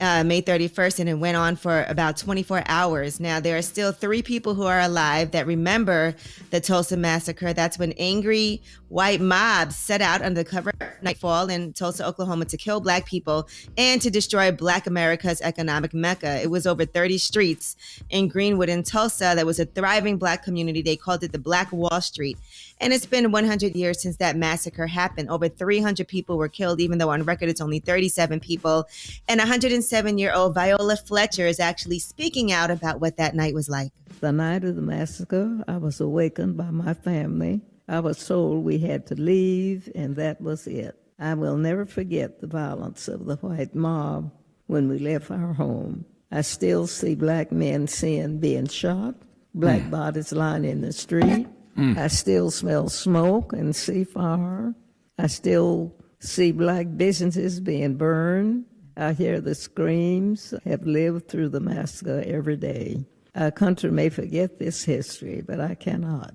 May 31st, and it went on for about 24 hours. Now, there are still 3 people who are alive that remember the Tulsa Massacre. That's when angry white mobs set out under the cover of nightfall in Tulsa, Oklahoma, to kill Black people and to destroy Black America's economic mecca. It was over 30 streets in Greenwood in Tulsa that was a thriving Black community. They called it the Black Wall Street. And it's been 100 years since that massacre happened. Over 300 people were killed, even though on record it's only 37 people. And 107-year-old Viola Fletcher is actually speaking out about what that night was like. The night of the massacre, I was awakened by my family. I was told we had to leave, and that was it. I will never forget the violence of the white mob when we left our home. I still see Black men being shot, Black bodies lying in the street. I still smell smoke and see fire. I still see Black businesses being burned. I hear the screams. Have lived through the massacre every day. Our country may forget this history, but I cannot.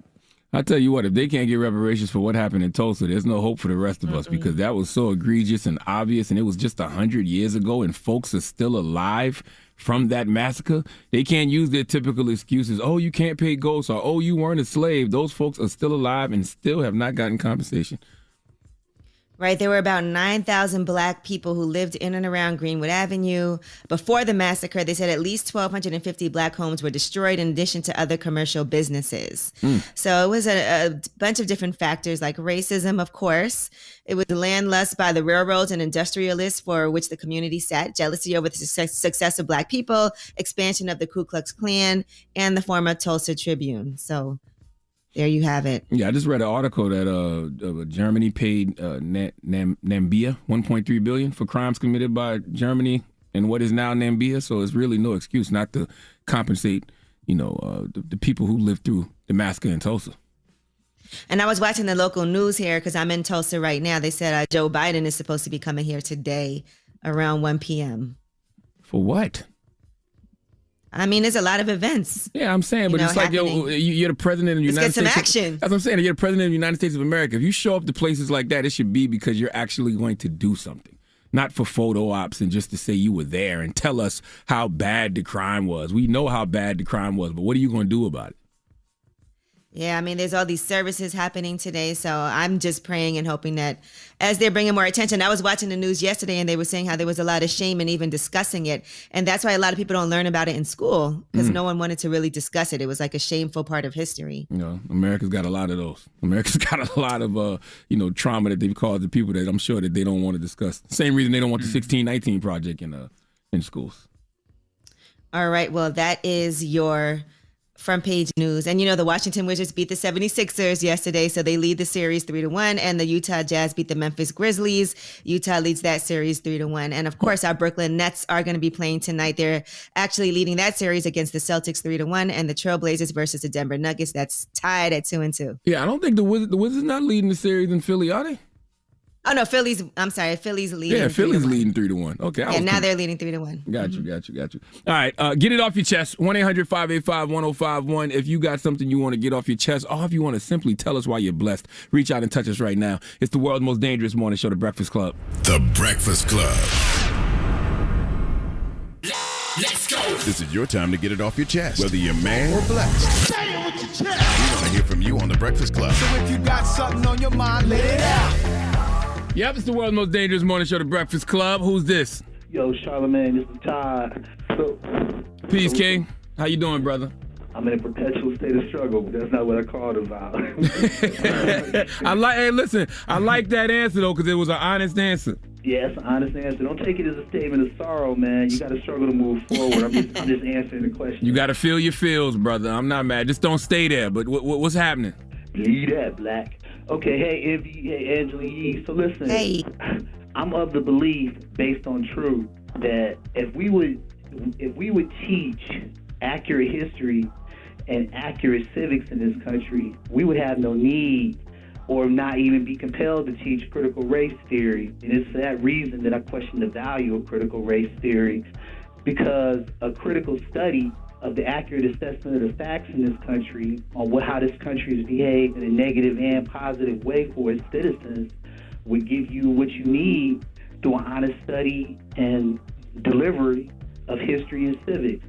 I tell you what, if they can't get reparations for what happened in Tulsa, there's no hope for the rest of us, because that was so egregious and obvious, and it was just 100 years ago, and folks are still alive from that massacre. They can't use their typical excuses. Oh, you can't pay ghosts, or oh, you weren't a slave. Those folks are still alive and still have not gotten compensation. Right, there were about 9,000 Black people who lived in and around Greenwood Avenue. Before the massacre, they said at least 1,250 Black homes were destroyed in addition to other commercial businesses. So it was a bunch of different factors, like racism, of course. It was land lust by the railroads and industrialists for which the community sat, jealousy over the success of Black people, expansion of the Ku Klux Klan, and the former Tulsa Tribune. So there you have it. Yeah, I just read an article that Germany paid Namibia $1.3 billion for crimes committed by Germany and what is now Namibia. So it's really no excuse not to compensate, the people who lived through the massacre in Tulsa. And I was watching the local news here because I'm in Tulsa right now. They said Joe Biden is supposed to be coming here today around 1 p.m. For what? I mean, there's a lot of events. Yeah, I'm saying, but it's like, you're the president of the United States. Let's get some action. That's what I'm saying. You're the president of the United States of America. If you show up to places like that, it should be because you're actually going to do something, not for photo ops and just to say you were there and tell us how bad the crime was. We know how bad the crime was, but what are you going to do about it? Yeah, I mean, there's all these services happening today, so I'm just praying and hoping that as they're bringing more attention. I was watching the news yesterday, and they were saying how there was a lot of shame in even discussing it, and that's why a lot of people don't learn about it in school, because no one wanted to really discuss it. It was like a shameful part of history. America's got a lot of those. America's got a lot of, trauma that they've caused the people that I'm sure that they don't want to discuss. Same reason they don't want the 1619 Project in schools. All right, well, that is your front page news. And the Washington Wizards beat the 76ers yesterday, so they lead the series 3-1, and the Utah Jazz beat the Memphis Grizzlies. Utah leads that series 3-1. And of course, our Brooklyn Nets are going to be playing tonight. They're actually leading that series against the Celtics 3-1, and the Trailblazers versus the Denver Nuggets, that's tied at 2-2. Yeah, I don't think the Wizards not leading the series in Philly, are they? Oh, no, Philly's leading. Yeah, Philly's leading 3-1. Okay. Yeah, now they're leading 3-1. Got you. All right, get it off your chest. 1-800-585-1051. If you got something you want to get off your chest, or if you want to simply tell us why you're blessed, reach out and touch us right now. It's the world's most dangerous morning show, The Breakfast Club. The Breakfast Club. Let's go. This is your time to get it off your chest, whether you're man or blessed. Say it with your chest. We want to hear from you on The Breakfast Club. So if you got something on your mind, let it out. Yep, it's the world's most dangerous morning show, The Breakfast Club. Who's this? Yo, Charlamagne, this is Todd. Peace, King. How you doing, brother? I'm in a perpetual state of struggle, but that's not what I called about. I like that answer, though, because it was an honest answer. Yeah, it's an honest answer. Don't take it as a statement of sorrow, man. You got to struggle to move forward. I'm just answering the question. You got to feel your feels, brother. I'm not mad. Just don't stay there. But what's happening? Leave that, Black. Okay, hey, Envy, hey, Angela Yee. So listen, hey. I'm of the belief, based on truth, that if we would teach accurate history and accurate civics in this country, we would have no need or not even be compelled to teach critical race theory. And it's for that reason that I question the value of critical race theory, because a critical study of the accurate assessment of the facts in this country on how this country has behaved in a negative and positive way for its citizens would give you what you need through an honest study and delivery of history and civics.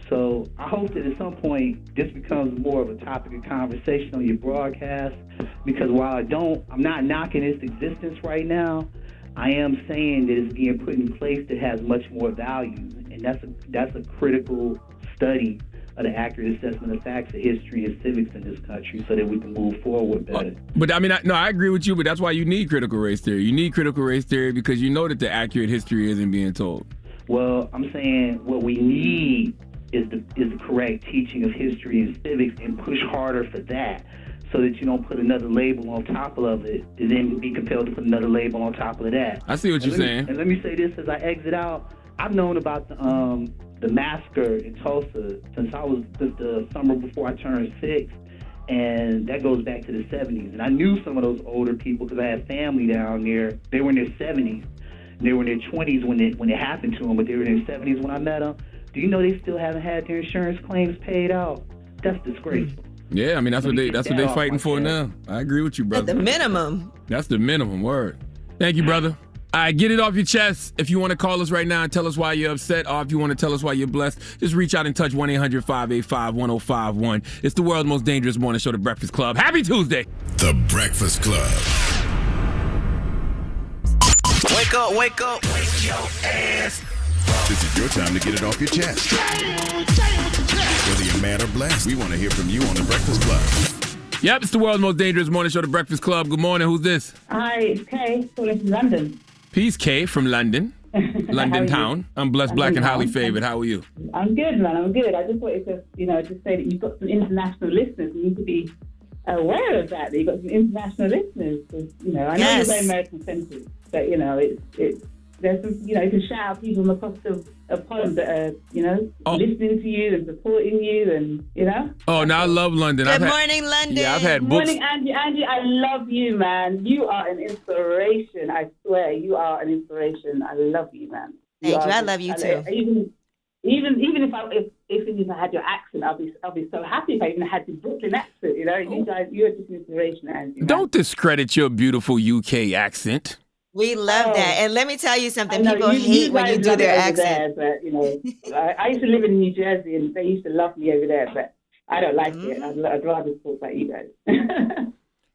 So I hope that at some point this becomes more of a topic of conversation on your broadcast, because while I'm not knocking its existence right now, I am saying that it's being put in place that has much more value, and that's a critical study of the accurate assessment of facts of history and civics in this country so that we can move forward better. But I mean, I agree with you, but that's why you need critical race theory. You need critical race theory because you know that the accurate history isn't being told. Well, I'm saying what we need is the correct teaching of history and civics, and push harder for that, so that you don't put another label on top of it and then be compelled to put another label on top of that. I see what you're saying. And let me say this as I exit out. I've known about the massacre in Tulsa since the summer before I turned 6, and that goes back to the 70s. And I knew some of those older people because I had family down there. They were in their 70s. And they were in their 20s when it happened to them, but they were in their 70s when I met them. Do you know they still haven't had their insurance claims paid out? That's disgraceful. Yeah, I mean that's what they fighting for now. I agree with you, brother. At the minimum. That's the minimum word. Thank you, brother. All right, get it off your chest. If you want to call us right now and tell us why you're upset, or if you want to tell us why you're blessed, just reach out and touch 1-800-585-1051. It's the world's most dangerous morning show, The Breakfast Club. Happy Tuesday. The Breakfast Club. Wake up, wake up. Wake your ass. This is your time to get it off your chest. Whether you're mad or blessed, we want to hear from you on The Breakfast Club. Yep, it's the world's most dangerous morning show, The Breakfast Club. Good morning. Who's this? Hi, it's Kay, calling from London. Peace, Kay from London. London town. I'm blessed, black, and highly favored. How are you? I'm good, man. I'm good. I just wanted to, just say that you've got some international listeners. You need to be aware of that. You've got some international listeners. I know you're very American-centered, but, there's some, you can shout out people across the pond that are, listening to you and supporting you, and, Oh, now I love London. Good morning, London. Yeah, I've had books. Good morning, Angie. Angie, I love you, man. You are an inspiration. I swear, you are an inspiration. I love you, man. Thank you. I love you too. Even if I had your accent, I'll be so happy if I even had your Brooklyn accent. You guys, you're just an inspiration, Angie. Man. Don't discredit your beautiful UK accent. We love that. And let me tell you something. People hate when you do their accent. There, but, I used to live in New Jersey, and they used to love me over there, but I don't like it. I'd rather talk like you guys.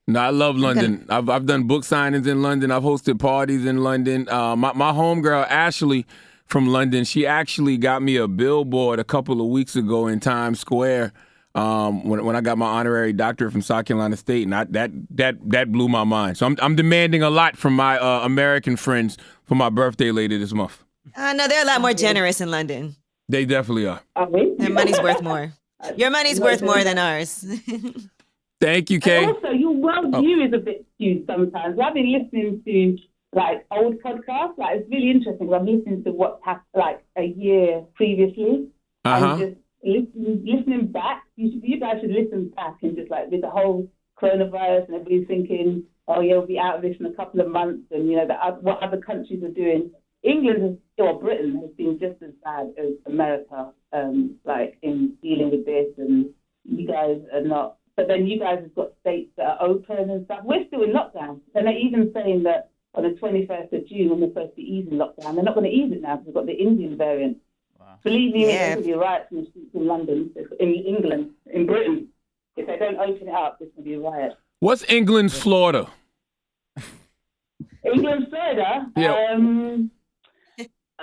No, I love London. I've done book signings in London. I've hosted parties in London. My homegirl, Ashley, from London, she actually got me a billboard a couple of weeks ago in Times Square when I got my honorary doctorate from South Carolina State, and that blew my mind. So I'm demanding a lot from my American friends for my birthday later this month. No, they're a lot more generous in London. They definitely are. Their money's worth more. Your money's worth more than ours. Thank you, Kay. And also, your worldview is a bit skewed sometimes. I've been listening to old podcasts. It's really interesting. I'm listening to what's happened a year previously, and just listening back. You guys should listen back, and just with the whole coronavirus, and everybody's thinking, oh yeah, we'll be out of this in a couple of months, and what other countries are doing. England or Britain has been just as bad as America, in dealing with this, and you guys are not. But then you guys have got states that are open and stuff. We're still in lockdown, and they're even saying that on the 21st of June, when they're supposed to ease in lockdown, they're not going to ease it now because we've got the Indian variant. Wow. Believe me, there's going to be riots in the streets in London, in England, in Britain. If they don't open it up, there's going to be a riot. What's England's Florida? England's Florida? Yeah.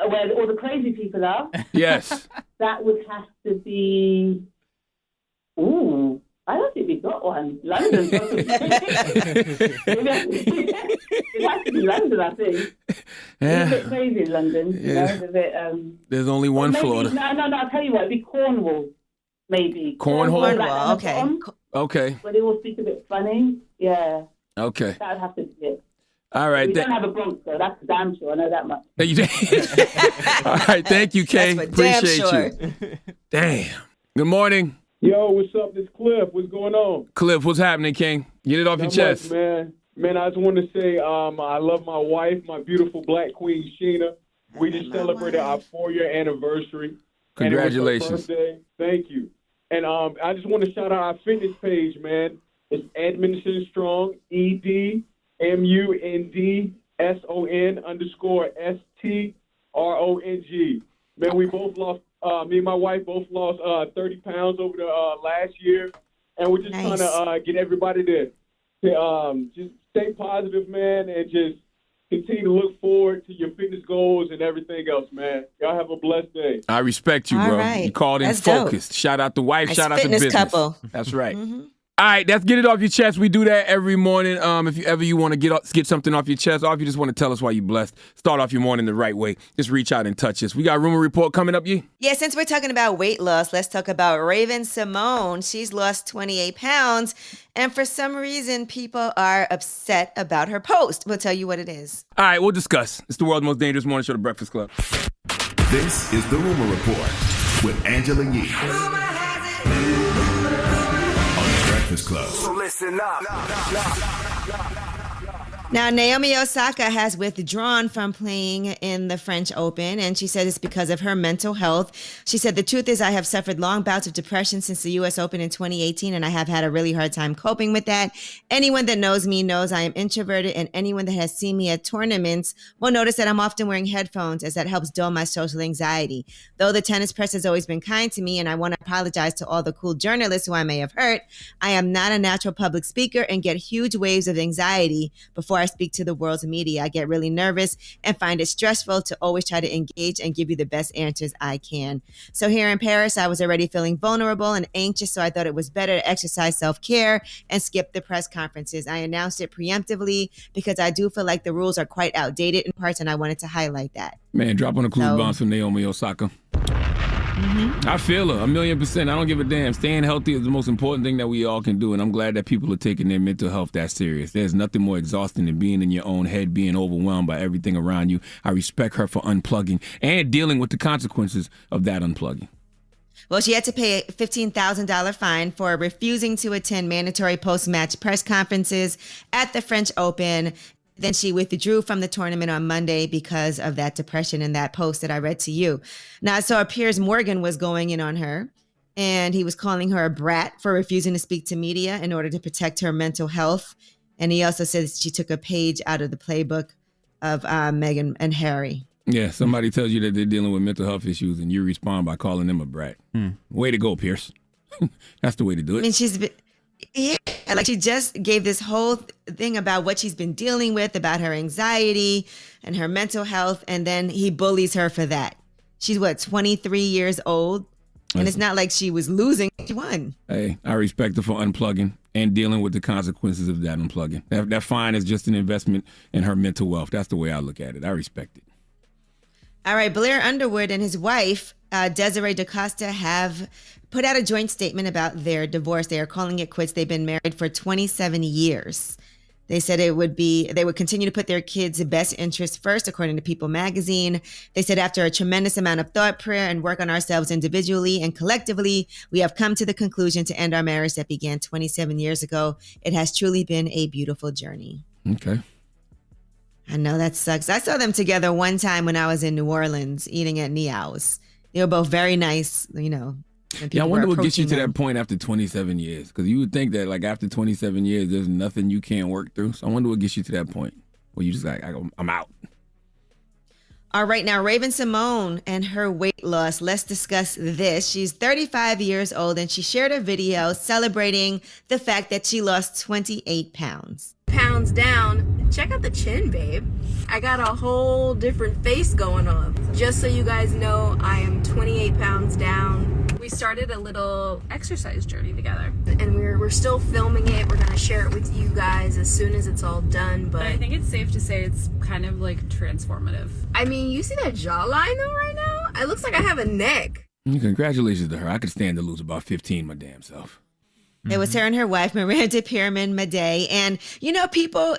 Where all the crazy people are? Yes. That would have to be... Ooh, I don't think we've got one. London. It has to be London, I think. Yeah. It's a bit crazy in London. Yeah. It's a bit, there's only one Florida. No, I'll tell you what. It'd be Cornwall, maybe. Cornwall? Okay. Okay. But they all speak a bit funny. Yeah. Okay. That would have to be it. All right. We don't have a Bronx, though. That's damn sure. I know that much. All right. Thank you, Kay. Appreciate you. Damn. Good morning. Yo, what's up? This Cliff. What's going on? Cliff, what's happening, King? Get it off your chest. Much, man, I just want to say I love my wife, my beautiful black queen, Sheena. We just celebrated our 4-year anniversary. Congratulations. And it was her birthday. Thank you. And I just want to shout out our fitness page, man. It's Edmondson Strong, EDMUNDSON_ST RONG. Man, we both lost. Me and my wife both lost 30 pounds over the last year, and we're just trying to get everybody to just stay positive, man, and just continue to look forward to your fitness goals and everything else, man. Y'all have a blessed day. I respect you, All bro. right. You called in That's focused. dope. Shout out the wife. Nice shout out the fitness business. couple. That's right. All right, let's get it off your chest. We do that every morning. If you want to get something off your chest, or if you just want to tell us why you're blessed, start off your morning the right way. Just reach out and touch us. We got Rumor Report coming up, Yeah, since we're talking about weight loss, let's talk about Raven Simone. She's lost 28 pounds, and for some reason, people are upset about her post. We'll tell you what it is. All right, we'll discuss. It's the world's most dangerous morning show, The Breakfast Club. This is the Rumor Report with Angela Yee. Breakfast Club. So listen up. Now, Naomi Osaka has withdrawn from playing in the French Open, and she said it's because of her mental health. She said, the truth is I have suffered long bouts of depression since the U.S. Open in 2018, and I have had a really hard time coping with that. Anyone that knows me knows I am introverted, and anyone that has seen me at tournaments will notice that I'm often wearing headphones, as that helps dull my social anxiety. Though the tennis press has always been kind to me, and I want to apologize to all the cool journalists who I may have hurt, I am not a natural public speaker and get huge waves of anxiety before I speak to the world's media. I get really nervous and find it stressful to always try to engage and give you the best answers I can. So here in Paris, I was already feeling vulnerable and anxious, so I thought it was better to exercise self-care and skip the press conferences. I announced it preemptively because I do feel like the rules are quite outdated in parts, and I wanted to highlight that. Man, drop on a clue bombs from Naomi Osaka. I feel her 1,000,000%. I don't give a damn. Staying healthy is the most important thing that we all can do, and I'm glad that people are taking their mental health that serious. There's nothing more exhausting than being in your own head, being overwhelmed by everything around you. I respect her for unplugging and dealing with the consequences of that unplugging. Well, she had to pay a $15,000 fine for refusing to attend mandatory post-match press conferences at the French Open. Then she withdrew from the tournament on Monday because of that depression and that post that I read to you. Now, so Piers Morgan was going in on her, and he was calling her a brat for refusing to speak to media in order to protect her mental health. And he also said she took a page out of the playbook of Meghan and Harry. Yeah, somebody tells you that they're dealing with mental health issues, and you respond by calling them a brat. Way to go, Pierce. That's the way to do it. I mean, she's been... Yeah, like she just gave this whole thing about what she's been dealing with, about her anxiety and her mental health, and then he bullies her for that. She's, 23 years old? And it's not like she was losing. She won. Hey, I respect her for unplugging and dealing with the consequences of that unplugging. That fine is just an investment in her mental wealth. That's the way I look at it. I respect it. All right, Blair Underwood and his wife, Desiree DaCosta, have put out a joint statement about their divorce. They are calling it quits. They've been married for 27 years. They said they would continue to put their kids' best interests first, according to People magazine. They said, after a tremendous amount of thought, prayer, and work on ourselves individually and collectively, we have come to the conclusion to end our marriage that began 27 years ago. It has truly been a beautiful journey. Okay. I know that sucks. I saw them together one time when I was in New Orleans eating at Niao's. They were both very nice, Yeah, I wonder what gets you to that point after 27 years. Because you would think that, after 27 years, there's nothing you can't work through. So I wonder what gets you to that point where you just I'm out. All right, now, Raven Simone and her weight loss. Let's discuss this. She's 35 years old, and she shared a video celebrating the fact that she lost 28 pounds. Pounds down. Check out the chin, babe. I got a whole different face going on. Just so you guys know, I am 28 pounds down. We started a little exercise journey together, and we're still filming it. We're gonna share it with you guys as soon as it's all done. But I think it's safe to say it's kind of transformative. I mean, you see that jawline though right now? It looks like I have a neck. Congratulations to her. I could stand to lose about 15 my damn self. It was her and her wife, Miranda Pierman Madej. And,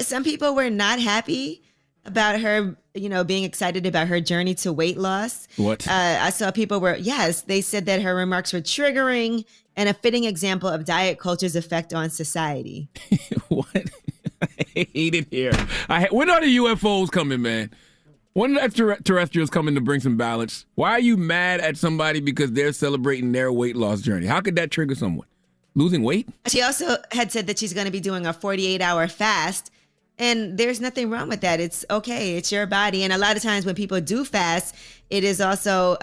some people were not happy about her, being excited about her journey to weight loss. What? I saw people they said that her remarks were triggering and a fitting example of diet culture's effect on society. What? I hate it here. When are the UFOs coming, man? When are the terrestrials coming to bring some balance? Why are you mad at somebody because they're celebrating their weight loss journey? How could that trigger someone? Losing weight? She also had said that she's going to be doing a 48-hour fast And there's nothing wrong with that. It's okay. It's your body. And a lot of times when people do fast, it is also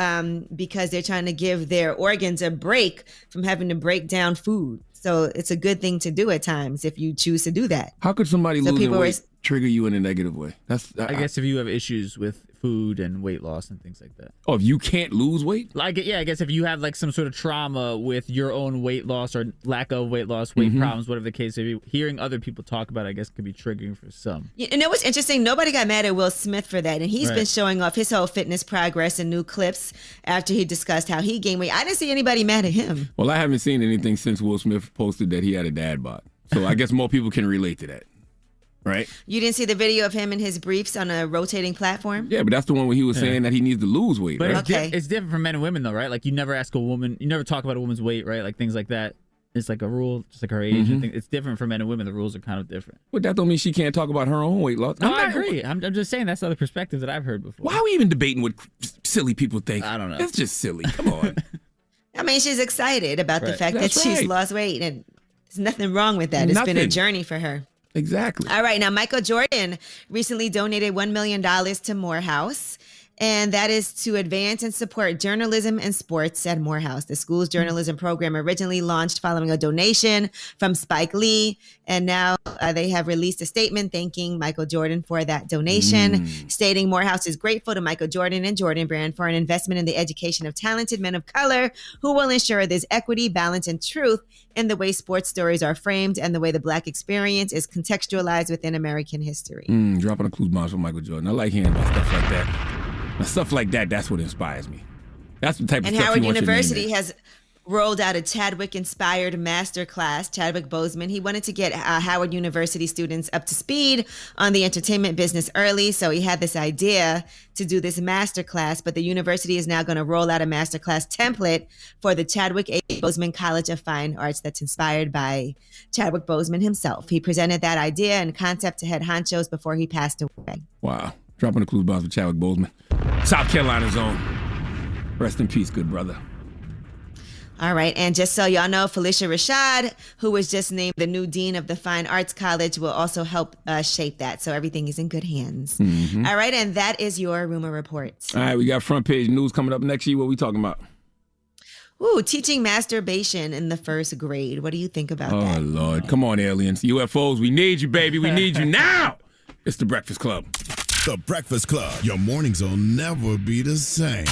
because they're trying to give their organs a break from having to break down food. So it's a good thing to do at times if you choose to do that. How could somebody losing weight trigger you in a negative way? I guess if you have issues with food and weight loss and things like that. Oh, if you can't lose weight? I guess if you have like some sort of trauma with your own weight loss or lack of weight loss, weight problems, whatever the case, hearing other people talk about it, I guess could be triggering for some. You know what's interesting? Nobody got mad at Will Smith for that. And he's been showing off his whole fitness progress and new clips after he discussed how he gained weight. I didn't see anybody mad at him. Well, I haven't seen anything since Will Smith posted that he had a dad bod. So I guess more people can relate to that. Right. You didn't see the video of him in his briefs on a rotating platform? Yeah, but that's the one where he was saying that he needs to lose weight. But right? it's different for men and women, though, right? Like, you never ask a woman, you never talk about a woman's weight, right? Like, things like that. It's like a rule, just like her age. And things. It's different for men and women. The rules are kind of different. But that don't mean she can't talk about her own weight loss. No, I agree. I'm just saying that's the other perspective that I've heard before. Why are we even debating what silly people think? I don't know. It's just silly. Come on. I mean, she's excited about the fact that she's lost weight, and there's nothing wrong with that. It's been a journey for her. Exactly. All right. Now, Michael Jordan recently donated $1 million to Morehouse, and that is to advance and support journalism and sports at Morehouse. The school's journalism program originally launched following a donation from Spike Lee, and now they have released a statement thanking Michael Jordan for that donation, stating Morehouse is grateful to Michael Jordan and Jordan Brand for an investment in the education of talented men of color who will ensure there's equity, balance, and truth in the way sports stories are framed and the way the Black experience is contextualized within American history. Dropping a clue bomb for Michael Jordan. I like hearing about stuff like that. Now, stuff like that, that's what inspires me. That's the type of and stuff Howard you want University your name in. has rolled out a Chadwick-inspired master class. Chadwick Boseman, he wanted to get Howard University students up to speed on the entertainment business early, so he had this idea to do this master class, but the university is now going to roll out a master class template for the Chadwick A. Boseman College of Fine Arts that's inspired by Chadwick Boseman himself. He presented that idea and concept to head honchos before he passed away. Wow. Dropping the clues bombs for Chadwick Boseman. South Carolina's own. Rest in peace, good brother. All right, and just so y'all know, Felicia Rashad, who was just named the new dean of the Fine Arts College, will also help shape that. So everything is in good hands. All right, and that is your rumor reports. All right, we got front page news coming up next year. What are we talking about? Ooh, teaching masturbation in the first grade. What do you think about that? Oh, Lord. Come on, aliens. UFOs, we need you, baby. We need you now. It's The Breakfast Club. The Breakfast Club. Your mornings will never be the same.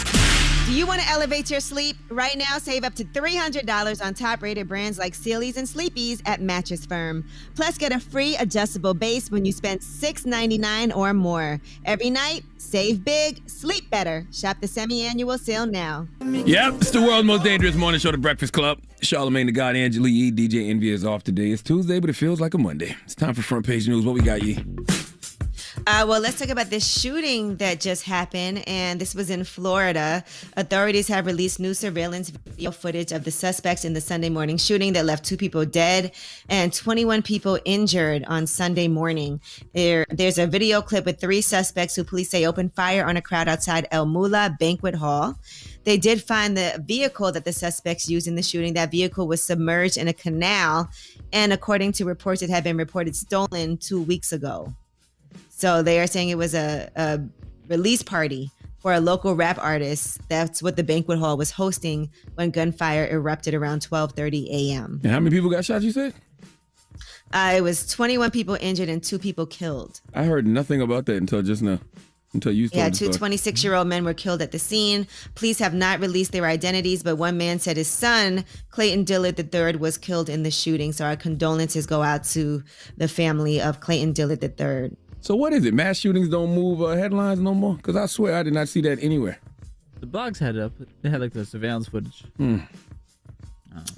Do you want to elevate your sleep? Right now, save up to $300 on top-rated brands like Sealy's and Sleepy's at Mattress Firm. Plus, get a free adjustable base when you spend $6.99 or more. Every night, save big, sleep better. Shop the semi-annual sale now. Yep, it's the world's most dangerous morning show, The Breakfast Club. Charlamagne the God, Angela Yee, DJ Envy is off today. It's Tuesday, but it feels like a Monday. It's time for front page news. What we got, Yee? Well, let's talk about this shooting that just happened, and this was in Florida. Authorities have released new surveillance video footage of the suspects in the Sunday morning shooting that left 2 people dead and 21 people injured on Sunday morning. There's a video clip with 3 suspects who police say opened fire on a crowd outside El Mula Banquet Hall. They did find the vehicle that the suspects used in the shooting. That vehicle was submerged in a canal, and according to reports, it had been reported stolen 2 weeks ago. So they are saying it was a release party for a local rap artist. That's what the banquet hall was hosting when gunfire erupted around 12:30 a.m. And how many people got shot, you said? It was 21 people injured and 2 people killed. I heard nothing about that until just now. Until you told Yeah, the 2 story. 26-year-old men were killed at the scene. Police have not released their identities, but one man said his son, Clayton Dillard III, was killed in the shooting. So our condolences go out to the family of Clayton Dillard III. So what is it? Mass shootings don't move headlines no more? Because I swear I did not see that anywhere. The blogs had it up. They had like the surveillance footage.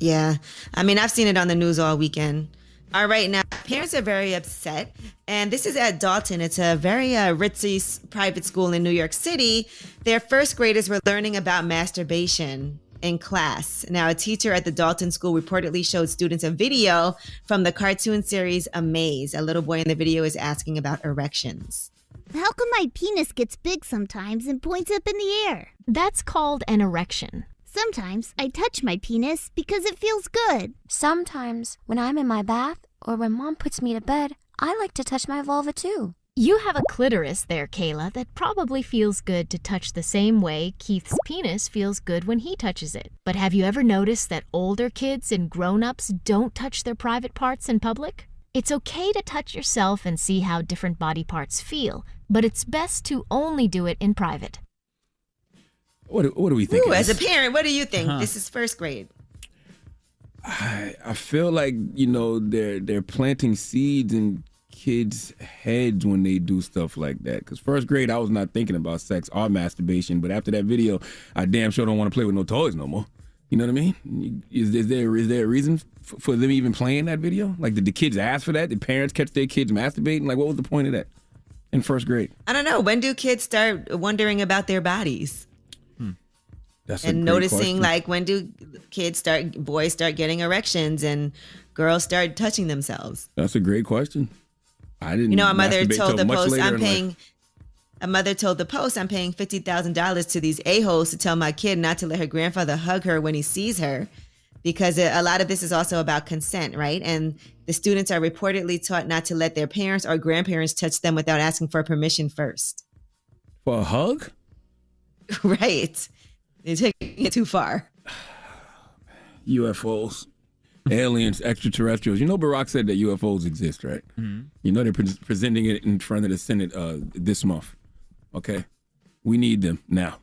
Yeah. I mean, I've seen it on the news all weekend. All right, now, parents are very upset. And this is at Dalton. It's a very ritzy private school in New York City. Their first graders were learning about masturbation in class. Now, a teacher at the Dalton school reportedly showed students a video from the cartoon series Amaze. A little boy in the video is asking about erections. How come my penis gets big sometimes and points up in the air? That's called an erection. Sometimes I touch my penis because it feels good. Sometimes when I'm in my bath or when Mom puts me to bed, I like to touch my vulva too. You have a clitoris there, Kayla, that probably feels good to touch the same way Keith's penis feels good when he touches it. But have you ever noticed that older kids and grown-ups don't touch their private parts in public? It's okay to touch yourself and see how different body parts feel, but it's best to only do it in private. What do we think? Ooh, as a parent, what do you think? This is first grade. I feel like, they're planting seeds in kids' heads when they do stuff like that. Because first grade, I was not thinking about sex or masturbation. But after that video, I damn sure don't want to play with no toys no more. You know what I mean? Is there a reason for them even playing that video? Like, did the kids ask for that? Did parents catch their kids masturbating? Like, what was the point of that in first grade? I don't know. When do kids start wondering about their bodies? That's and noticing, like, when do boys start getting erections and girls start touching themselves? That's a great question. I didn't. A mother told the Post, I'm paying $50,000 to these a-holes to tell my kid not to let her grandfather hug her when he sees her, because a lot of this is also about consent, right? And the students are reportedly taught not to let their parents or grandparents touch them without asking for permission first. For a hug? Right. They're taking it too far. UFOs, aliens, extraterrestrials. Barack said that UFOs exist, right? Mm-hmm. They're presenting it in front of the Senate this month. Okay? We need them now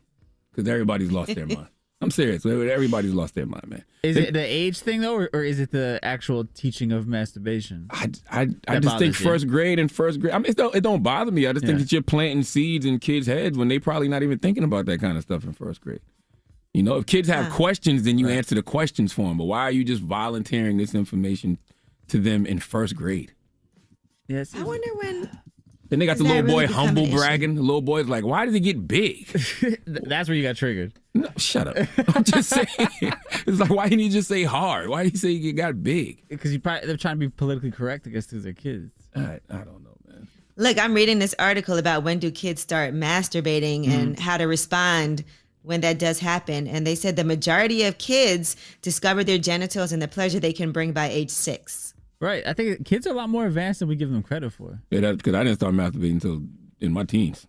because everybody's lost their mind. I'm serious. Everybody's lost their mind, man. Is it the age thing, though, or is it the actual teaching of masturbation? I just think first grade. I mean, it don't bother me. I just think that you're planting seeds in kids' heads when they probably not even thinking about that kind of stuff in first grade. If kids have questions, then you answer the questions for them. But why are you just volunteering this information to them in first grade? Yes. I wonder when. Then they got the little boy humble bragging. The little boy's like, why did he get big? That's where you got triggered. No, shut up. I'm just saying. It's like, why didn't you just say hard? Why did he say he got big? Because they're trying to be politically correct, I guess, to their kids. I don't know, man. Look, I'm reading this article about when do kids start masturbating and how to respond when that does happen. And they said the majority of kids discover their genitals and the pleasure they can bring by age 6. Right. I think kids are a lot more advanced than we give them credit for. Yeah, that's because I didn't start masturbating until in my teens.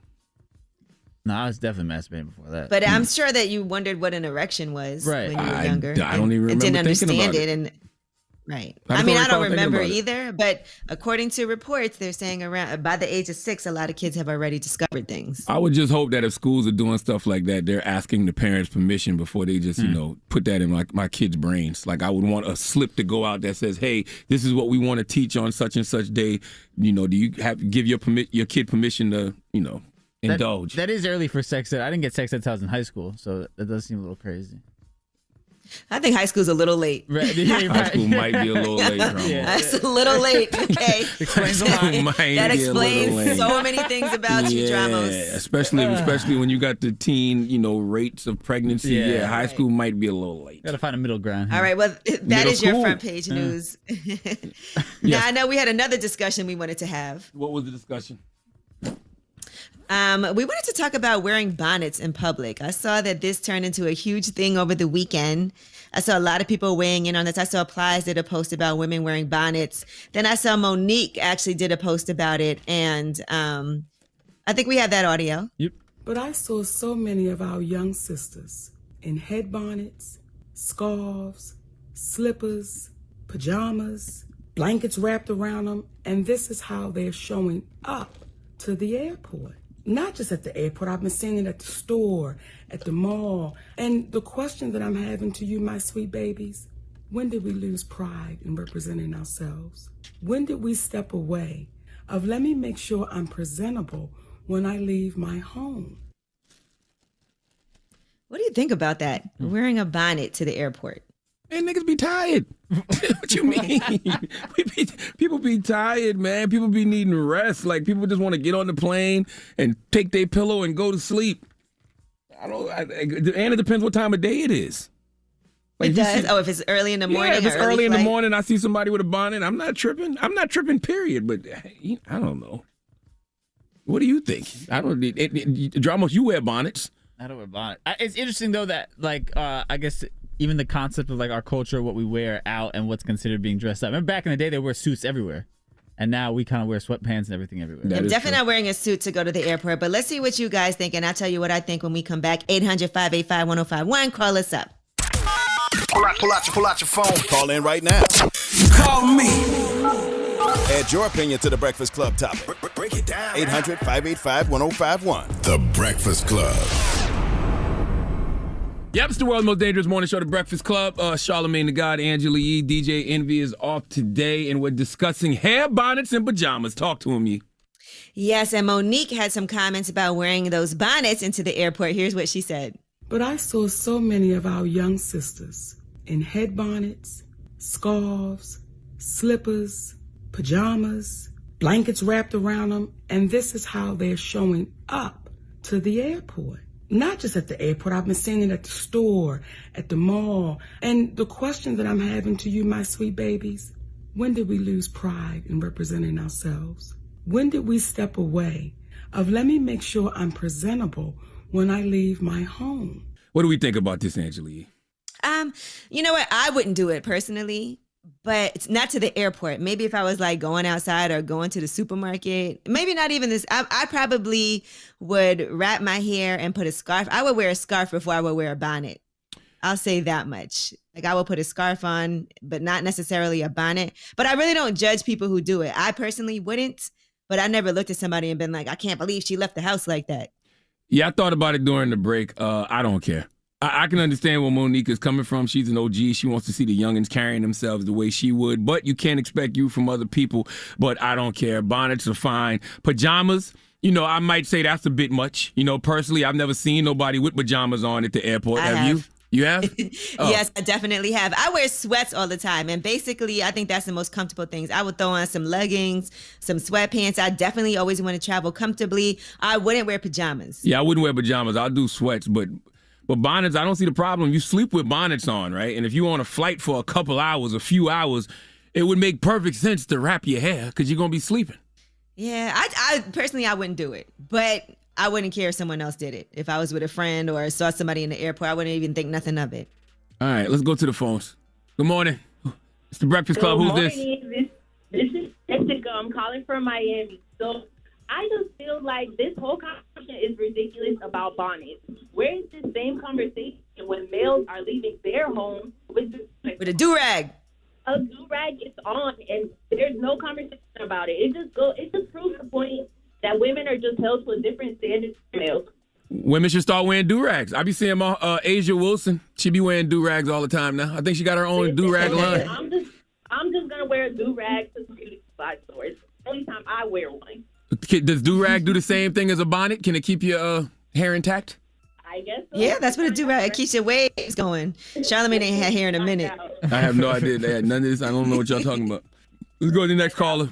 No, I was definitely masturbating before that. But I'm sure that you wondered what an erection was when you were younger. I don't even remember didn't understand about it. And right. I don't remember either. But according to reports, they're saying around by the age of 6, a lot of kids have already discovered things. I would just hope that if schools are doing stuff like that, they're asking the parents' permission before they just, put that in my kids' brains. Like, I would want a slip to go out that says, "Hey, this is what we want to teach on such and such day. Do you have to give your kid permission to, indulge?" That is early for sex ed. I didn't get sex ed until I was in high school, so that does seem a little crazy. I think high school's a little late. Right. High school might be a little late. That's a little late. Okay, explains a lot. That explains so many things about you, Dramos. Especially when you got the teen, rates of pregnancy. Yeah, high school might be a little late. Got to find a middle ground. All right, well, that is your front page news. Now, I know we had another discussion we wanted to have. What was the discussion? We wanted to talk about wearing bonnets in public. I saw that this turned into a huge thing over the weekend. I saw a lot of people weighing in on this. I saw Plies did a post about women wearing bonnets. Then I saw Monique actually did a post about it. And I think we have that audio. Yep. But I saw so many of our young sisters in head bonnets, scarves, slippers, pajamas, blankets wrapped around them. And this is how they're showing up to the airport. Not just at the airport, I've been seeing it at the store, at the mall. And the question that I'm having to you, my sweet babies, when did we lose pride in representing ourselves? When did we step away of let me make sure I'm presentable when I leave my home? What do you think about that? Wearing a bonnet to the airport. Man, niggas be tired. What you mean? People be tired, man. People be needing rest. Like, people just want to get on the plane and take their pillow and go to sleep. And it depends what time of day it is. Like, it does? If it's early in the morning. Yeah, if it's early in the morning, I see somebody with a bonnet, I'm not tripping. I'm not tripping, period. But I don't know. What do you think? Dramos, you wear bonnets. I don't wear bonnets. It's interesting, though, that, I guess even the concept of, our culture, what we wear out, and what's considered being dressed up. Remember back in the day, they wore suits everywhere. And now we kind of wear sweatpants and everything everywhere. I'm definitely not wearing a suit to go to the airport, but let's see what you guys think, and I'll tell you what I think when we come back. 800-585-1051. Call us up. Pull out your phone. Call in right now. Call me. Add your opinion to the Breakfast Club topic. Break it down. 800-585-1051. The Breakfast Club. Yep, it's the world's most dangerous morning show, The Breakfast Club. Charlamagne the God, Angela Yee, DJ Envy is off today, and we're discussing hair, bonnets, and pajamas. Talk to him, Yee. Yes, and Monique had some comments about wearing those bonnets into the airport. Here's what she said. But I saw so many of our young sisters in head bonnets, scarves, slippers, pajamas, blankets wrapped around them, and this is how they're showing up to the airport. Not just at the airport, I've been seeing it at the store, at the mall. And the question that I'm having to you, my sweet babies, when did we lose pride in representing ourselves? When did we step away of let me make sure I'm presentable when I leave my home? What do we think about this, Angela Yee? You know what? I wouldn't do it personally, but it's not to the airport. Maybe if I was like going outside or going to the supermarket, maybe not even this. I probably would wrap my hair and put a scarf. I would wear a scarf before I would wear a bonnet. I'll say that much. Like I will put a scarf on, but not necessarily a bonnet. But I really don't judge people who do it. I personally wouldn't, but I never looked at somebody and been like, I can't believe she left the house like that. Yeah, I thought about it during the break. I don't care. I can understand where Monique is coming from. She's an OG. She wants to see the youngins carrying themselves the way she would. But you can't expect you from other people. But I don't care. Bonnets are fine. Pajamas, I might say that's a bit much. Personally, I've never seen nobody with pajamas on at the airport. Have you? You have? Oh. Yes, I definitely have. I wear sweats all the time. And basically, I think that's the most comfortable things. I would throw on some leggings, some sweatpants. I definitely always want to travel comfortably. I wouldn't wear pajamas. Yeah, I wouldn't wear pajamas. I'll do sweats, but bonnets, I don't see the problem. You sleep with bonnets on, right? And if you're on a flight for a couple hours, a few hours, it would make perfect sense to wrap your hair because you're going to be sleeping. Yeah, I personally, I wouldn't do it. But I wouldn't care if someone else did it. If I was with a friend or saw somebody in the airport, I wouldn't even think nothing of it. All right, let's go to the phones. Good morning. It's the Breakfast Club. Who's this? This is Jessica. I'm calling from Miami. So I just feel like this whole conversation is ridiculous about bonnets. Where is this same conversation when males are leaving their home with a do-rag? A do-rag is on, and there's no conversation about it. It just proves the point that women are just held to a different standard than males. Women should start wearing do-rags. I be seeing my Asia Wilson. She be wearing do-rags all the time now. I think she got her own do-rag line. I'm just gonna wear a do-rag to beauty supply stores. Only time I wear one. Does do-rag do the same thing as a bonnet? Can it keep your hair intact? I guess so. Yeah, that's what a do-rag. It keeps your waves going. Charlamagne ain't had hair in a minute. I have no idea. They had none of this. I don't know what y'all talking about. Let's go to the next caller.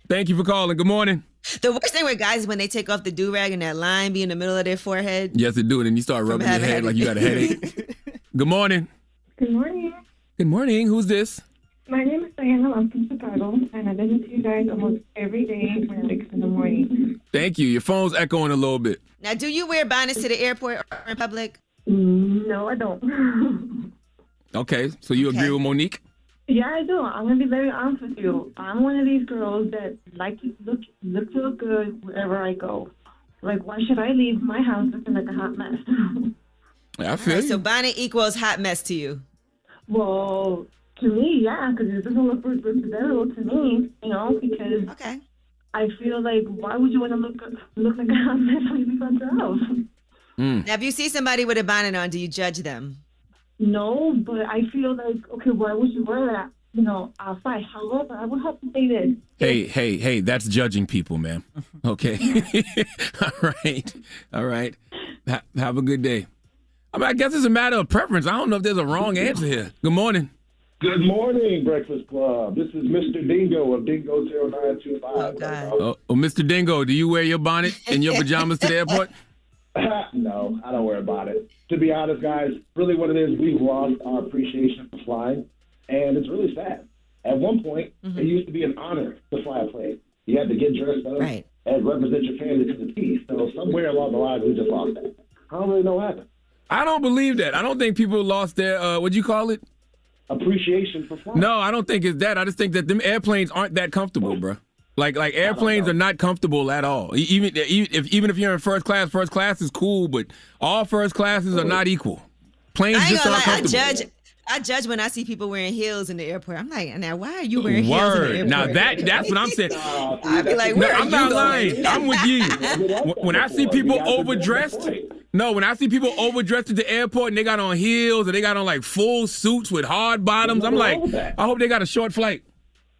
Thank you for calling. Good morning. The worst thing with guys is when they take off the do-rag and that line be in the middle of their forehead. Yes, they do it, and you start rubbing your head like you got a headache. Good morning. Good morning. Good morning. Who's this? My name is Diana. I'm from Chicago, and I listen to you guys almost every day when I wake up in the morning. Thank you. Your phone's echoing a little bit. Now, do you wear bonnets to the airport or in public? No, I don't. Okay, so you agree with Monique? Yeah, I do. I'm going to be very honest with you. I'm one of these girls that like to look good wherever I go. Like, why should I leave my house looking like a hot mess? I feel you. So bonnet equals hot mess to you? Well, to me, yeah, because it doesn't look presentable to me, because I feel like, why would you want to look like a hot mess when you leave out your house? Now, if you see somebody with a bonnet on, do you judge them? No, but I feel like, okay, why would you wear that, outside? However, I would have to say this. Hey, that's judging people, ma'am. Okay. All right. Have a good day. I guess it's a matter of preference. I don't know if there's a wrong answer here. Good morning. Good morning, Breakfast Club. This is Mr. Dingo of Dingo 0925. Oh, God. Mr. Dingo, do you wear your bonnet and your pajamas to the airport? No, I don't wear a bonnet. To be honest, guys, really what it is, we've lost our appreciation for flying, and it's really sad. At one point, it used to be an honor to fly a plane. You had to get dressed up and represent your family to the T. So somewhere along the line, we just lost that. I don't really know what happened. I don't believe that. I don't think people lost their, what'd you call it? Appreciation for flying. No, I don't think it's that. I just think that them airplanes aren't that comfortable, bro. Like airplanes are not comfortable at all. Even if you're in first class is cool, but all first classes are not equal. Planes just aren't comfortable. I judge when I see people wearing heels in the airport. I'm like, now why are you wearing heels in the airport? Now that's what I'm saying. I be like, where are I'm you not going? lying. I'm with you. When I see people overdressed, when I see people overdressed at the airport and they got on heels or they got on like full suits with hard bottoms, I'm like, I hope they got a short flight.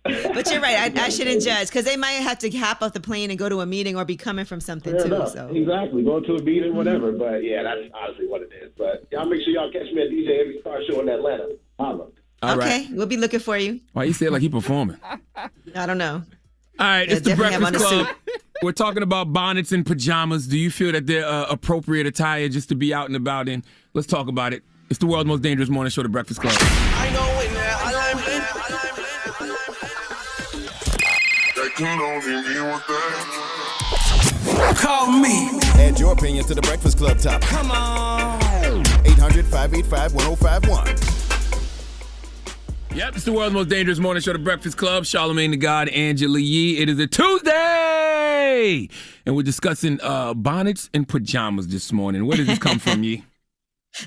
But you're right. I shouldn't judge because they might have to hop off the plane and go to a meeting or be coming from something too. So. Exactly. Go to a meeting, whatever. But yeah, that's honestly what it is. But y'all make sure y'all catch me at DJ Every Star Show in Atlanta. Holla. All okay, right. We'll be looking for you. Why you say it like he performing? I don't know. All right, it's the Breakfast Club. We're talking about bonnets and pajamas. Do you feel that they're appropriate attire just to be out and about in? Let's talk about it. It's the world's most dangerous morning show, the Breakfast Club. I know it now. Call me. Add your opinion to the Breakfast Club topic. Come on. 800-585-1051. Yep, it's the world's most dangerous morning show, the Breakfast Club. Charlamagne the God, Angela Yee. It is a Tuesday, and we're discussing bonnets and pajamas this morning. Where did this come from, Yee?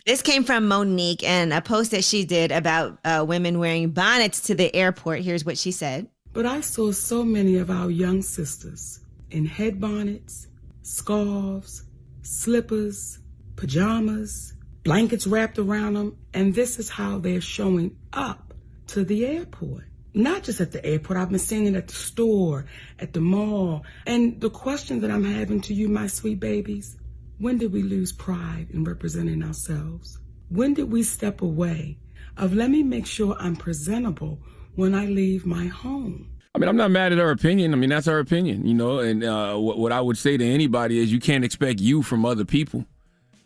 This came from Monique and a post that she did about women wearing bonnets to the airport. Here's what she said. But I saw so many of our young sisters in head bonnets, scarves, slippers, pajamas, blankets wrapped around them, and this is how they're showing up to the airport. Not just at the airport, I've been seeing it at the store, at the mall. And the question that I'm having to you, my sweet babies, when did we lose pride in representing ourselves? When did we step away of let me make sure I'm presentable when I leave my home? I mean, I'm not mad at her opinion. I mean, that's her opinion, you know, and what I would say to anybody is you can't expect you from other people,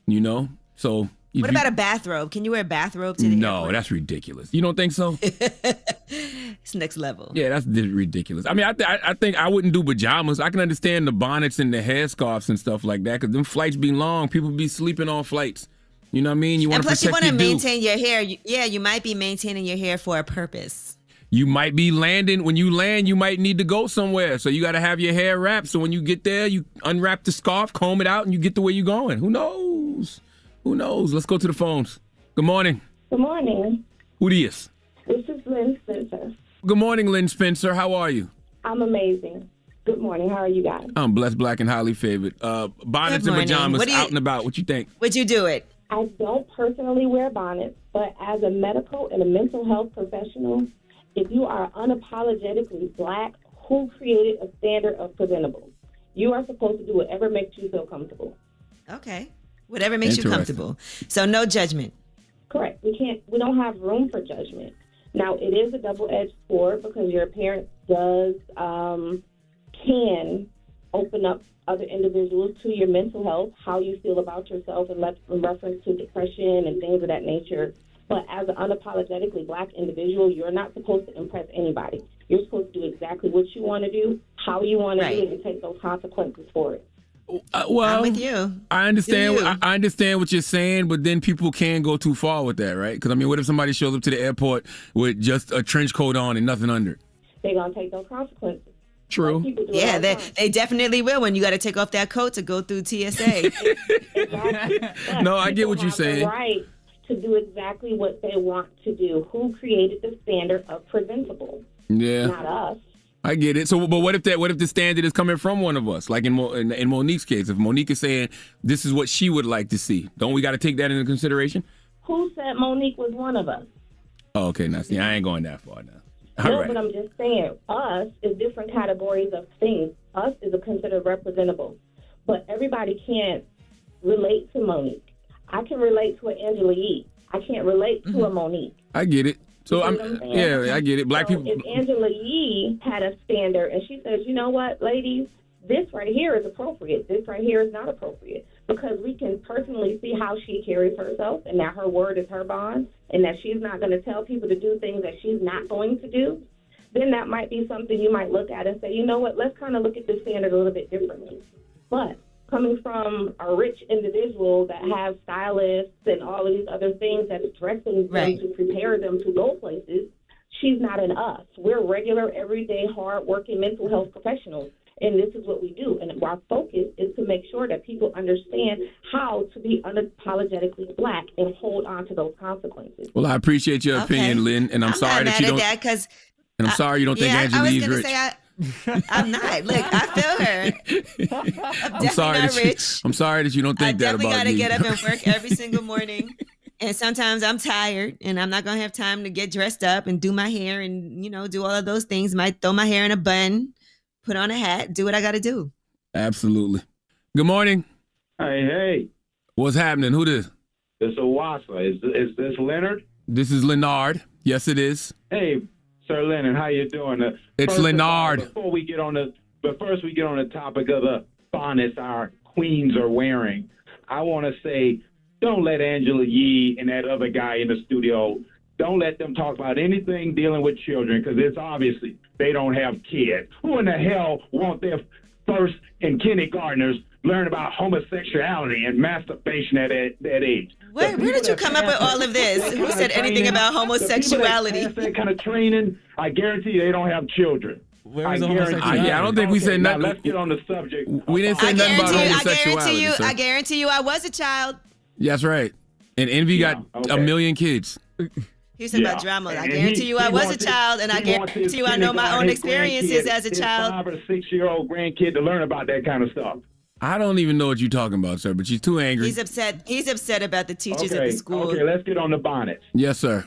you know? So what about a bathrobe? Can you wear a bathrobe to the airport? No, that's ridiculous. You don't think so? It's next level. Yeah, that's ridiculous. I mean, I think I wouldn't do pajamas. I can understand the bonnets and the headscarves and stuff like that because them flights be long. People be sleeping on flights. You know what I mean? You want to protect your plus you want to maintain your hair. You might be maintaining your hair for a purpose. You might be landing. When you land, you might need to go somewhere. So you got to have your hair wrapped. So when you get there, you unwrap the scarf, comb it out, and you get to where you're going. Who knows? Who knows? Let's go to the phones. Good morning. Good morning. Who this? This is Lynn Spencer. Good morning, Lynn Spencer. How are you? I'm amazing. Good morning. How are you guys? I'm blessed, black, and highly favored. Bonnets and pajamas, out and about. What you think? Would you do it? I don't personally wear bonnets, but as a medical and a mental health professional, if you are unapologetically black, who created a standard of presentable? You are supposed to do whatever makes you feel comfortable. Okay. Whatever makes you comfortable. So no judgment. Correct. We don't have room for judgment. Now, it is a double-edged sword because your appearance can open up other individuals to your mental health, how you feel about yourself in reference to depression and things of that nature. But as an unapologetically black individual, you're not supposed to impress anybody. You're supposed to do exactly what you want to do, how you want to do it, and take those consequences for it. Well, I'm with you. I understand. I understand what you're saying, but then people can go too far with that, right? Because I mean, what if somebody shows up to the airport with just a trench coat on and nothing under it? They're gonna take those consequences. True. Yeah, they definitely will when you got to take off that coat to go through TSA. Exactly. No, I get what you're saying. Right to do exactly what they want to do. Who created the standard of presentable? Yeah. Not us. I get it. So, but what if the standard is coming from one of us? Like in Monique's case, if Monique is saying this is what she would like to see, don't we got to take that into consideration? Who said Monique was one of us? Oh, okay. Now, see, I ain't going that far now. No, but I'm just saying, us is different categories of things. Us is considered representable, but everybody can't relate to Monique. I can relate to an Angela Yee. I can't relate to a Monique. I get it. So I get it. Black people. If Angela Yee had a standard and she says, you know what, ladies, this right here is appropriate. This right here is not appropriate, because we can personally see how she carries herself and that her word is her bond and that she's not going to tell people to do things that she's not going to do, then that might be something you might look at and say, you know what, let's kind of look at this standard a little bit differently. But coming from a rich individual that has stylists and all of these other things that is dressing them to prepare them to go places, she's not an us. We're regular, everyday, hard-working mental health professionals, and this is what we do. And our focus is to make sure that people understand how to be unapologetically Black and hold on to those consequences. Well, I appreciate your opinion, Lynn, and I'm sorry that you don't. And I'm sorry you don't think Angela Yee's rich. I'm not. Look, I feel her. I'm sorry not that rich. I'm sorry that you don't think that about me. I definitely got to get up and work every single morning. And sometimes I'm tired and I'm not going to have time to get dressed up and do my hair and, do all of those things. Might throw my hair in a bun, put on a hat, do what I got to do. Absolutely. Good morning. Hey. What's happening? Who this? This is Owasa. Is this Leonard? This is Leonard. Yes, it is. Hey, Sir Leonard, how you doing? It's Leonard. Before we get on first we get on the topic of the bonnets our queens are wearing, I want to say, don't let Angela Yee and that other guy in the studio, don't let them talk about anything dealing with children, because it's obviously they don't have kids. Who in the hell want their first and kindergartners learn about homosexuality and masturbation at that age? Where did you come up with all of this? Who said anything about homosexuality? That kind of training, I guarantee you they don't have children. I don't think we said nothing. Now let's get on the subject. We didn't say nothing about homosexuality. I guarantee you I was a child. That's right. And Envy got a million kids. He's talking about drama. I guarantee you I was a child, and I guarantee you I know my own experiences as a child. 5 or 6-year-old grandkid to learn about that kind of stuff. I don't even know what you're talking about, sir, but she's too angry. He's upset. He's upset about the teachers at the school. Okay, let's get on the bonnets. Yes, sir.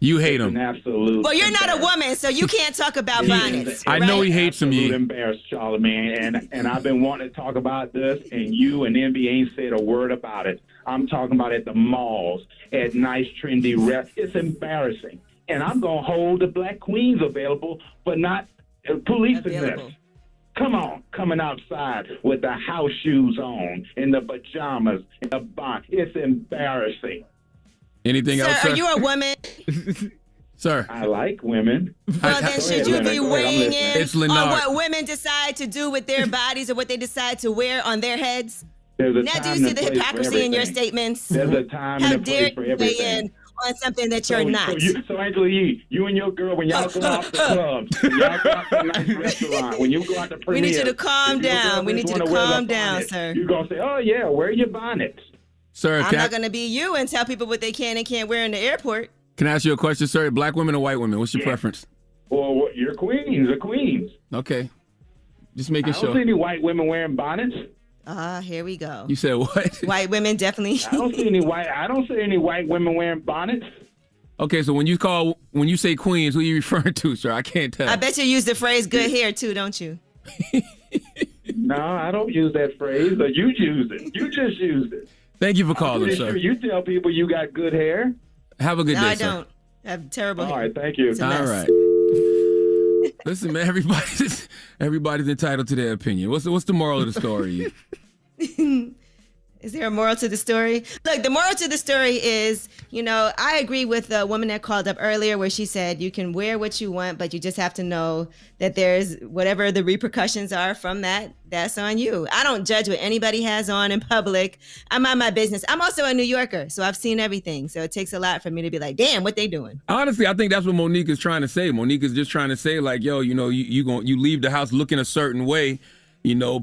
You hate them. Absolutely. Well, you're not a woman, so you can't talk about bonnets. I know he hates them. You embarrassed, Charlamagne, and I've been wanting to talk about this, and you and Envy ain't said a word about it. I'm talking about at the malls, at nice, trendy restaurants. It's embarrassing. And I'm going to hold the Black queens available, but not policing this. Come on, coming outside with the house shoes on and the pajamas and the bonnet. It's embarrassing. Anything else, sir? Are you a woman? Sir. I like women. Well, then should you be weighing in It's on what women decide to do with their bodies or what they decide to wear on their heads? Now, do you see the hypocrisy in your statements? There's a time and a place for everything. How dare you weigh in on something that you're not? So Angela Yee, you and your girl, when y'all go out to clubs, when y'all go out to a nice restaurant, when you go out to premiere, we need you to calm down. We need you to calm down, sir. You're going to say, oh, yeah, wear your bonnets. Sir, I'm not going to be you and tell people what they can and can't wear in the airport. Can I ask you a question, sir? Black women or white women? What's your preference? Well, you're queens, the queens. Okay. Just making sure. I don't see any white women wearing bonnets. Here we go. You said what? White women definitely. I don't see any white women wearing bonnets. Okay, so when you say queens, who are you referring to, sir? I can't tell. I bet you use the phrase good hair too, don't you? No, I don't use that phrase. But you used it. You just used it. Thank you for calling, sir. Sure you tell people you got good hair. Have a good day, sir. No, I don't. I have terrible hair. All right, thank you. All right. Listen, man, everybody's entitled to their opinion. What's the moral of the story? Is there a moral to the story? Look, the moral to the story is, I agree with the woman that called up earlier where she said you can wear what you want, but you just have to know that there's whatever the repercussions are from that, that's on you. I don't judge what anybody has on in public. I'm on my business. I'm also a New Yorker, so I've seen everything. So it takes a lot for me to be like, damn, what they doing? Honestly, I think that's what Monique is trying to say. Monique is just trying to say, like, yo, you leave the house looking a certain way,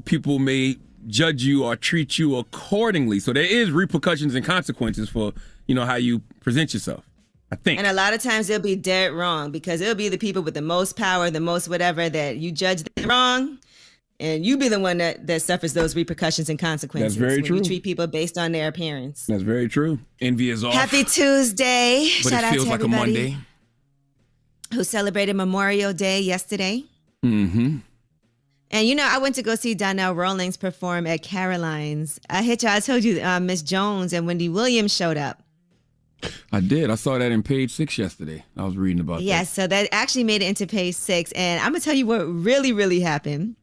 people may judge you or treat you accordingly. So there is repercussions and consequences for, how you present yourself, I think. And a lot of times they'll be dead wrong because it'll be the people with the most power, the most whatever, that you judge them wrong. And you be the one that suffers those repercussions and consequences. That's very true. You treat people based on their appearance. That's very true. Envy is off. Happy Tuesday. But Shout it out feels to like a everybody Monday. who celebrated Memorial Day yesterday. Mm-hmm. And I went to go see Donnell Rawlings perform at Caroline's. I told you Miss Jones and Wendy Williams showed up. I did. I saw that in Page 6 yesterday. I was reading about that. Yes, so that actually made it into Page 6. And I'm going to tell you what really, really happened.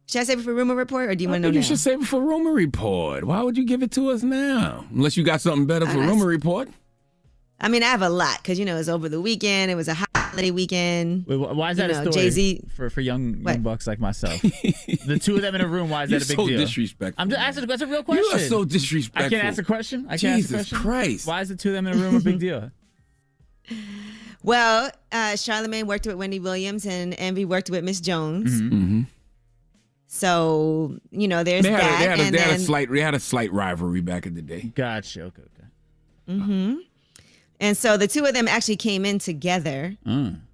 Should I save it for Rumor Report, or do you want to know now? You should save it for Rumor Report. Why would you give it to us now? Unless you got something better for Rumor Report. I mean, I have a lot because, it's over the weekend. It was a holiday weekend. Wait, why is that a story Jay-Z, for young bucks like myself? The two of them in a room, why is that a big deal? You're so disrespectful. I'm just asking, that's a real question. You are so disrespectful. I can't ask a question? Jesus Christ. Why is the two of them in a room a big deal? Well, Charlamagne worked with Wendy Williams and Envy worked with Miss Jones. Mm-hmm. So, there's They that. had a slight rivalry back in the day. Gotcha. Okay. Mm-hmm. And so the two of them actually came in together.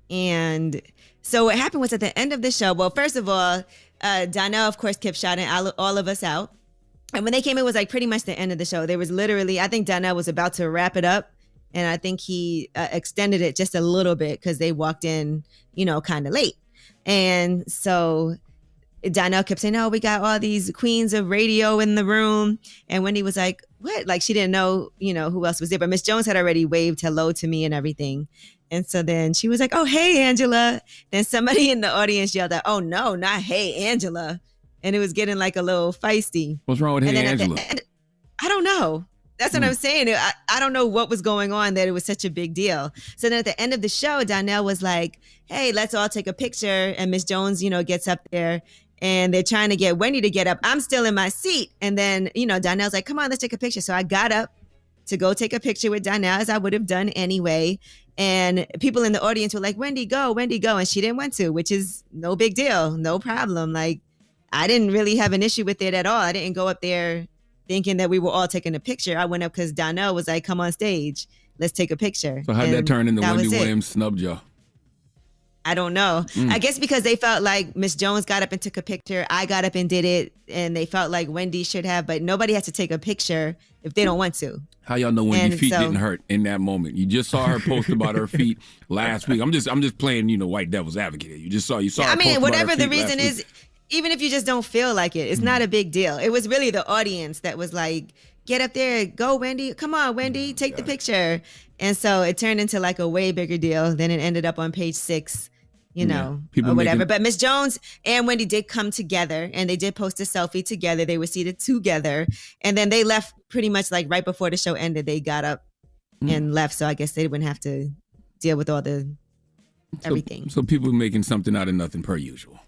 And so what happened was at the end of the show, well, first of all, Donnell, of course, kept shouting all of us out. And when they came, it was like pretty much the end of the show. There was literally, I think Donnell was about to wrap it up. And I think he extended it just a little bit because they walked in, kind of late. And so Donnell kept saying, "Oh, we got all these queens of radio in the room." And Wendy was like, "What?" Like she didn't know, who else was there. But Miss Jones had already waved hello to me and everything. And so then she was like, "Oh, hey, Angela." Then somebody in the audience yelled out, "Oh, no, not hey, Angela." And it was getting like a little feisty. What's wrong with hey, Angela? I don't know. That's what I'm saying. I don't know what was going on that it was such a big deal. So then at the end of the show, Donnell was like, "Hey, let's all take a picture." And Miss Jones, gets up there and they're trying to get Wendy to get up. I'm still in my seat. And then, Donnell's like, "Come on, let's take a picture." So I got up to go take a picture with Donnell, as I would have done anyway. And people in the audience were like, "Wendy, go, Wendy, go." And she didn't want to, which is no big deal, no problem. Like, I didn't really have an issue with it at all. I didn't go up there thinking that we were all taking a picture. I went up because Donnell was like, "Come on stage, let's take a picture." So how'd that turn into Wendy Williams snubbed y'all? I don't know. I guess because they felt like Miss Jones got up and took a picture. I got up and did it. And they felt like Wendy should have, but nobody has to take a picture if they don't want to. How y'all know when your feet didn't hurt in that moment? You just saw her post about her feet last week. I'm just playing, white devil's advocate. You saw her I mean, post whatever about her the feet reason last is, week. even if you just don't feel like it, it's not a big deal. It was really the audience that was like, "Get up there, go, Wendy. Come on, Wendy, take the picture." And so it turned into like a way bigger deal. Then it ended up on page 6, or whatever. But Miss Jones and Wendy did come together and they did post a selfie together. They were seated together. And then they left pretty much like right before the show ended. They got up and left. So I guess they wouldn't have to deal with all the everything. So people making something out of nothing per usual.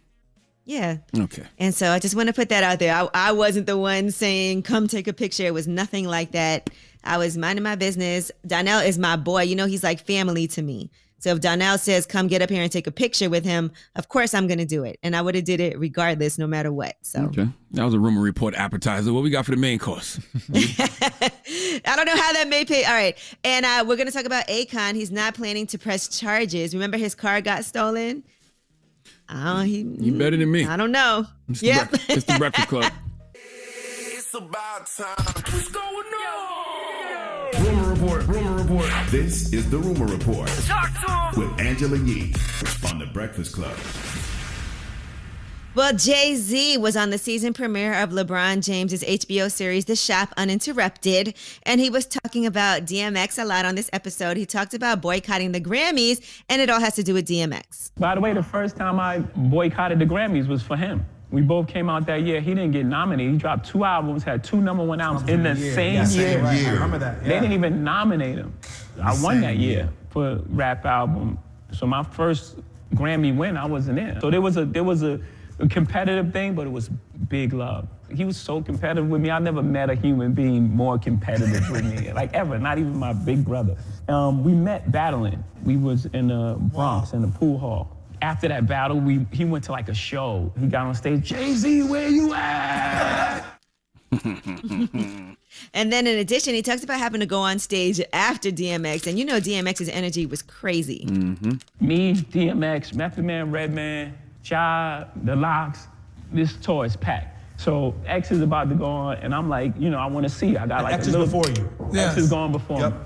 Yeah. Okay. And so I just want to put that out there. I wasn't the one saying, "Come take a picture." It was nothing like that. I was minding my business. Donnell is my boy. He's like family to me. So if Donnell says, "Come get up here and take a picture with him," of course I'm going to do it. And I would have did it regardless, no matter what. So Okay. That was a rumor report appetizer. What we got for the main course? I don't know how that may pay. All right. And we're going to talk about Akon. He's not planning to press charges. Remember his car got stolen? You better than me. I don't know. It's the Breakfast Club. It's about time. What's going on? Rumor report. This is the Rumor Report with Angela Yee on the Breakfast Club. Well, Jay-Z was on the season premiere of LeBron James's HBO series, The Shop Uninterrupted, and he was talking about DMX a lot on this episode. He talked about boycotting the Grammys, and it all has to do with DMX. By the way, the first time I boycotted the Grammys was for him. We both came out that year. He didn't get nominated. He dropped 2 albums, had 2 #1 albums in the same year. I remember that. Yeah. They didn't even nominate him. I won that year for rap album. So my first Grammy win, I wasn't in. So there was a competitive thing, but it was big love. He was so competitive with me. I never met a human being more competitive with me, like ever, not even my big brother. We met battling. We was in the Bronx in the pool hall. After that battle, he went to like a show. He got on stage, "Jay-Z, where you at?" And then in addition, he talks about having to go on stage after DMX. And DMX's energy was crazy. Mm-hmm. Me, DMX, Method Man, Redman, Ja, The Lox, this tour is packed. So X is about to go on, and I'm like, I want to see. I got like X is before you. X is going before me.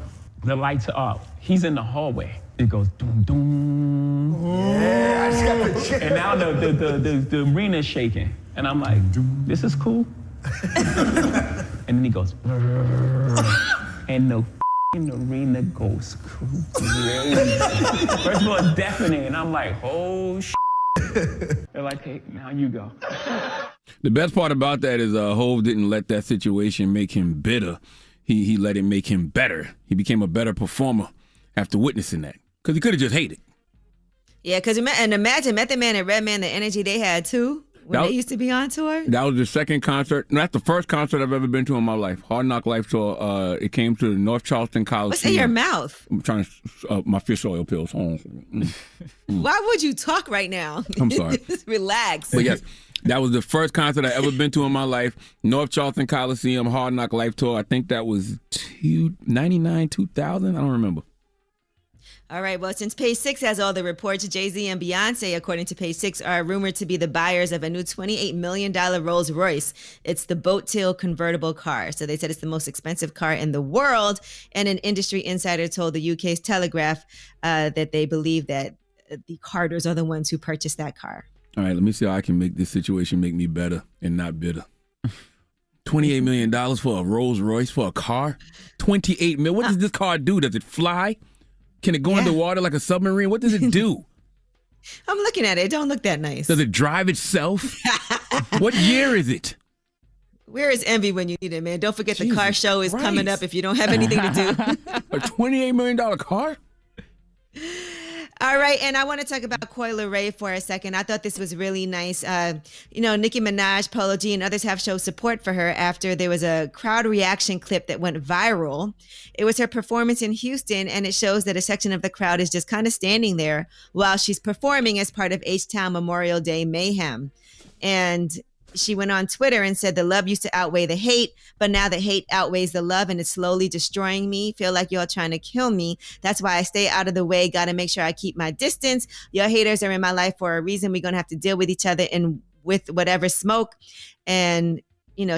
The lights are up. He's in the hallway. It goes doom doom. Yeah, I just got the chicken. And now the arena's shaking, and I'm like, this is cool. And then he goes, and the arena goes crazy. First of all, deafening, and I'm like, oh shit. They're like, "Hey, now you go." The best part about that is Hov didn't let that situation make him bitter. He let it make him better. He became a better performer after witnessing that. Because he could have just hated. Yeah, because imagine Method Man and Redman, the energy they had too. When they used to be on tour? That was the second concert. No, that's the first concert I've ever been to in my life. Hard Knock Life Tour. It came to the North Charleston Coliseum. What's in your mouth? I'm trying to, my fish oil pills. Why would you talk right now? I'm sorry. Just relax. But yes, that was the first concert I ever been to in my life. North Charleston Coliseum, Hard Knock Life Tour. I think that was 99, 2000. I don't remember. All right, well, since Page Six has all the reports, Jay-Z and Beyonce, according to Page Six, are rumored to be the buyers of a new $28 million Rolls Royce. It's the boat tail convertible car. So they said it's the most expensive car in the world. And an industry insider told the UK's Telegraph that they believe that the Carters are the ones who purchased that car. All right, let me see how I can make this situation make me better and not bitter. $28 million for a Rolls Royce for a car? $28 million. What does this car do? Does it fly? Can it go underwater like a submarine? What does it do? I'm looking at it. It don't look that nice. Does it drive itself? What year is it? Where is Envy when you need it, man? Don't forget the car show is coming up if you don't have anything to do. A $28 million car? All right, and I want to talk about Coi Leray for a second. I thought this was really nice. Nicki Minaj, Polo G, and others have shown support for her after there was a crowd reaction clip that went viral. It was her performance in Houston, and it shows that a section of the crowd is just kind of standing there while she's performing as part of H-Town Memorial Day mayhem. And she went on Twitter and said, the love used to outweigh the hate, but now the hate outweighs the love and it's slowly destroying me. Feel like y'all trying to kill me. That's why I stay out of the way. Got to make sure I keep my distance. Your haters are in my life for a reason. We're going to have to deal with each other and with whatever smoke. And,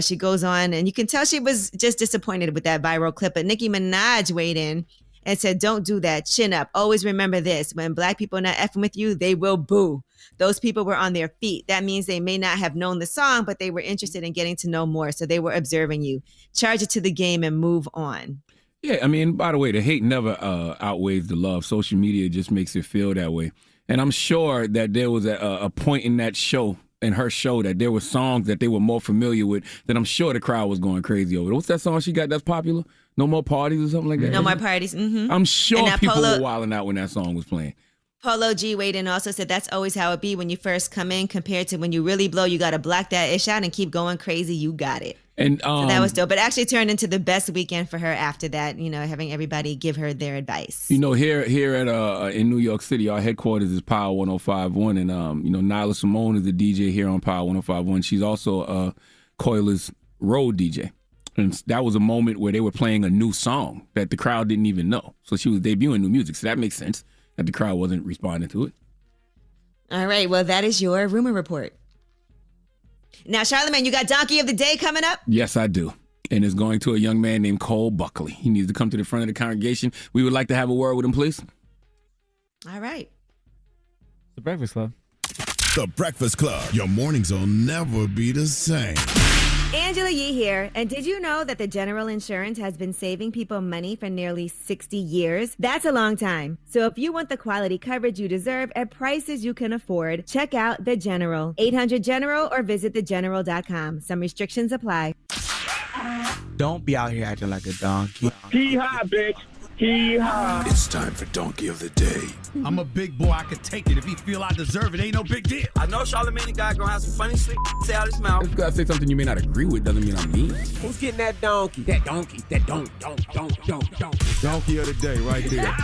she goes on and you can tell she was just disappointed with that viral clip. But Nicki Minaj weighed in and said, don't do that. Chin up. Always remember this. When black people are not effing with you, they will boo. Those people were on their feet. That means they may not have known the song, but they were interested in getting to know more. So they were observing you. Charge it to the game and move on. Yeah, I mean, by the way, the hate never outweighs the love. Social media just makes it feel that way. And I'm sure that there was a point in that show, in her show, that there were songs that they were more familiar with that I'm sure the crowd was going crazy over. What's that song she got that's popular? No More Parties or something like that? No More Parties. Mm-hmm. I'm sure people were wilding out when that song was playing. Polo G weighed in also said that's always how it be when you first come in compared to when you really blow. You got to block that ish out and keep going crazy. You got it. And so that was dope. But actually turned into the best weekend for her after that, having everybody give her their advice. Here at in New York City, our headquarters is Power 105.1. And, Nyla Simone is the DJ here on Power 105.1. She's also Coiler's road DJ. And that was a moment where they were playing a new song that the crowd didn't even know. So she was debuting new music. So that makes sense that the crowd wasn't responding to it. All right. Well, that is your rumor report. Now, Charlamagne, you got Donkey of the Day coming up? Yes, I do. And it's going to a young man named Cole Buckley. He needs to come to the front of the congregation. We would like to have a word with him, please. All right. The Breakfast Club. The Breakfast Club. Your mornings will never be the same. Angela Yee here, and did you know that the General Insurance has been saving people money for nearly 60 years? That's a long time. So if you want the quality coverage you deserve at prices you can afford, check out The General. 800-GENERAL or visit thegeneral.com. Some restrictions apply. Don't be out here acting like a donkey. Hee-haw, bitch. Hee-haw. It's time for Donkey of the Day. I'm a big boy. I can take it. If he feel I deserve it, ain't no big deal. I know Charlamagne guy gonna have some funny shit say out his mouth. If you gotta say something you may not agree with, doesn't mean I'm mean. Who's getting that donkey? That donkey. That don't. Donkey of the Day right there.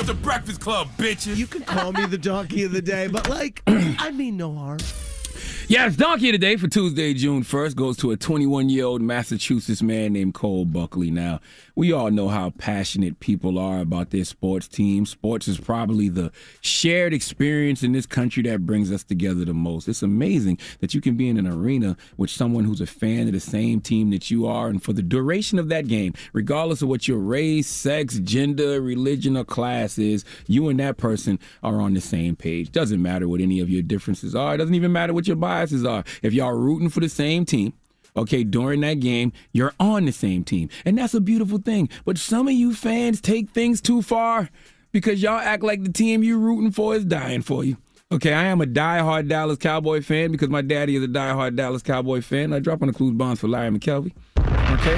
The Breakfast Club, bitches. You can call me the Donkey of the Day, but I mean no harm. Yes, Donkey of the Day for Tuesday, June 1st goes to a 21-year-old Massachusetts man named Cole Buckley. Now, we all know how passionate people are about their sports team. Sports is probably the shared experience in this country that brings us together the most. It's amazing that you can be in an arena with someone who's a fan of the same team that you are, and for the duration of that game, regardless of what your race, sex, gender, religion, or class is, you and that person are on the same page. Doesn't matter what any of your differences are. It doesn't even matter what your biases are. If y'all are rooting for the same team, okay, during that game, you're on the same team. And that's a beautiful thing. But some of you fans take things too far because y'all act like the team you're rooting for is dying for you. Okay, I am a diehard Dallas Cowboy fan because my daddy is a diehard Dallas Cowboy fan. I drop on the Clues Bonds for Larry McKelvey. Okay?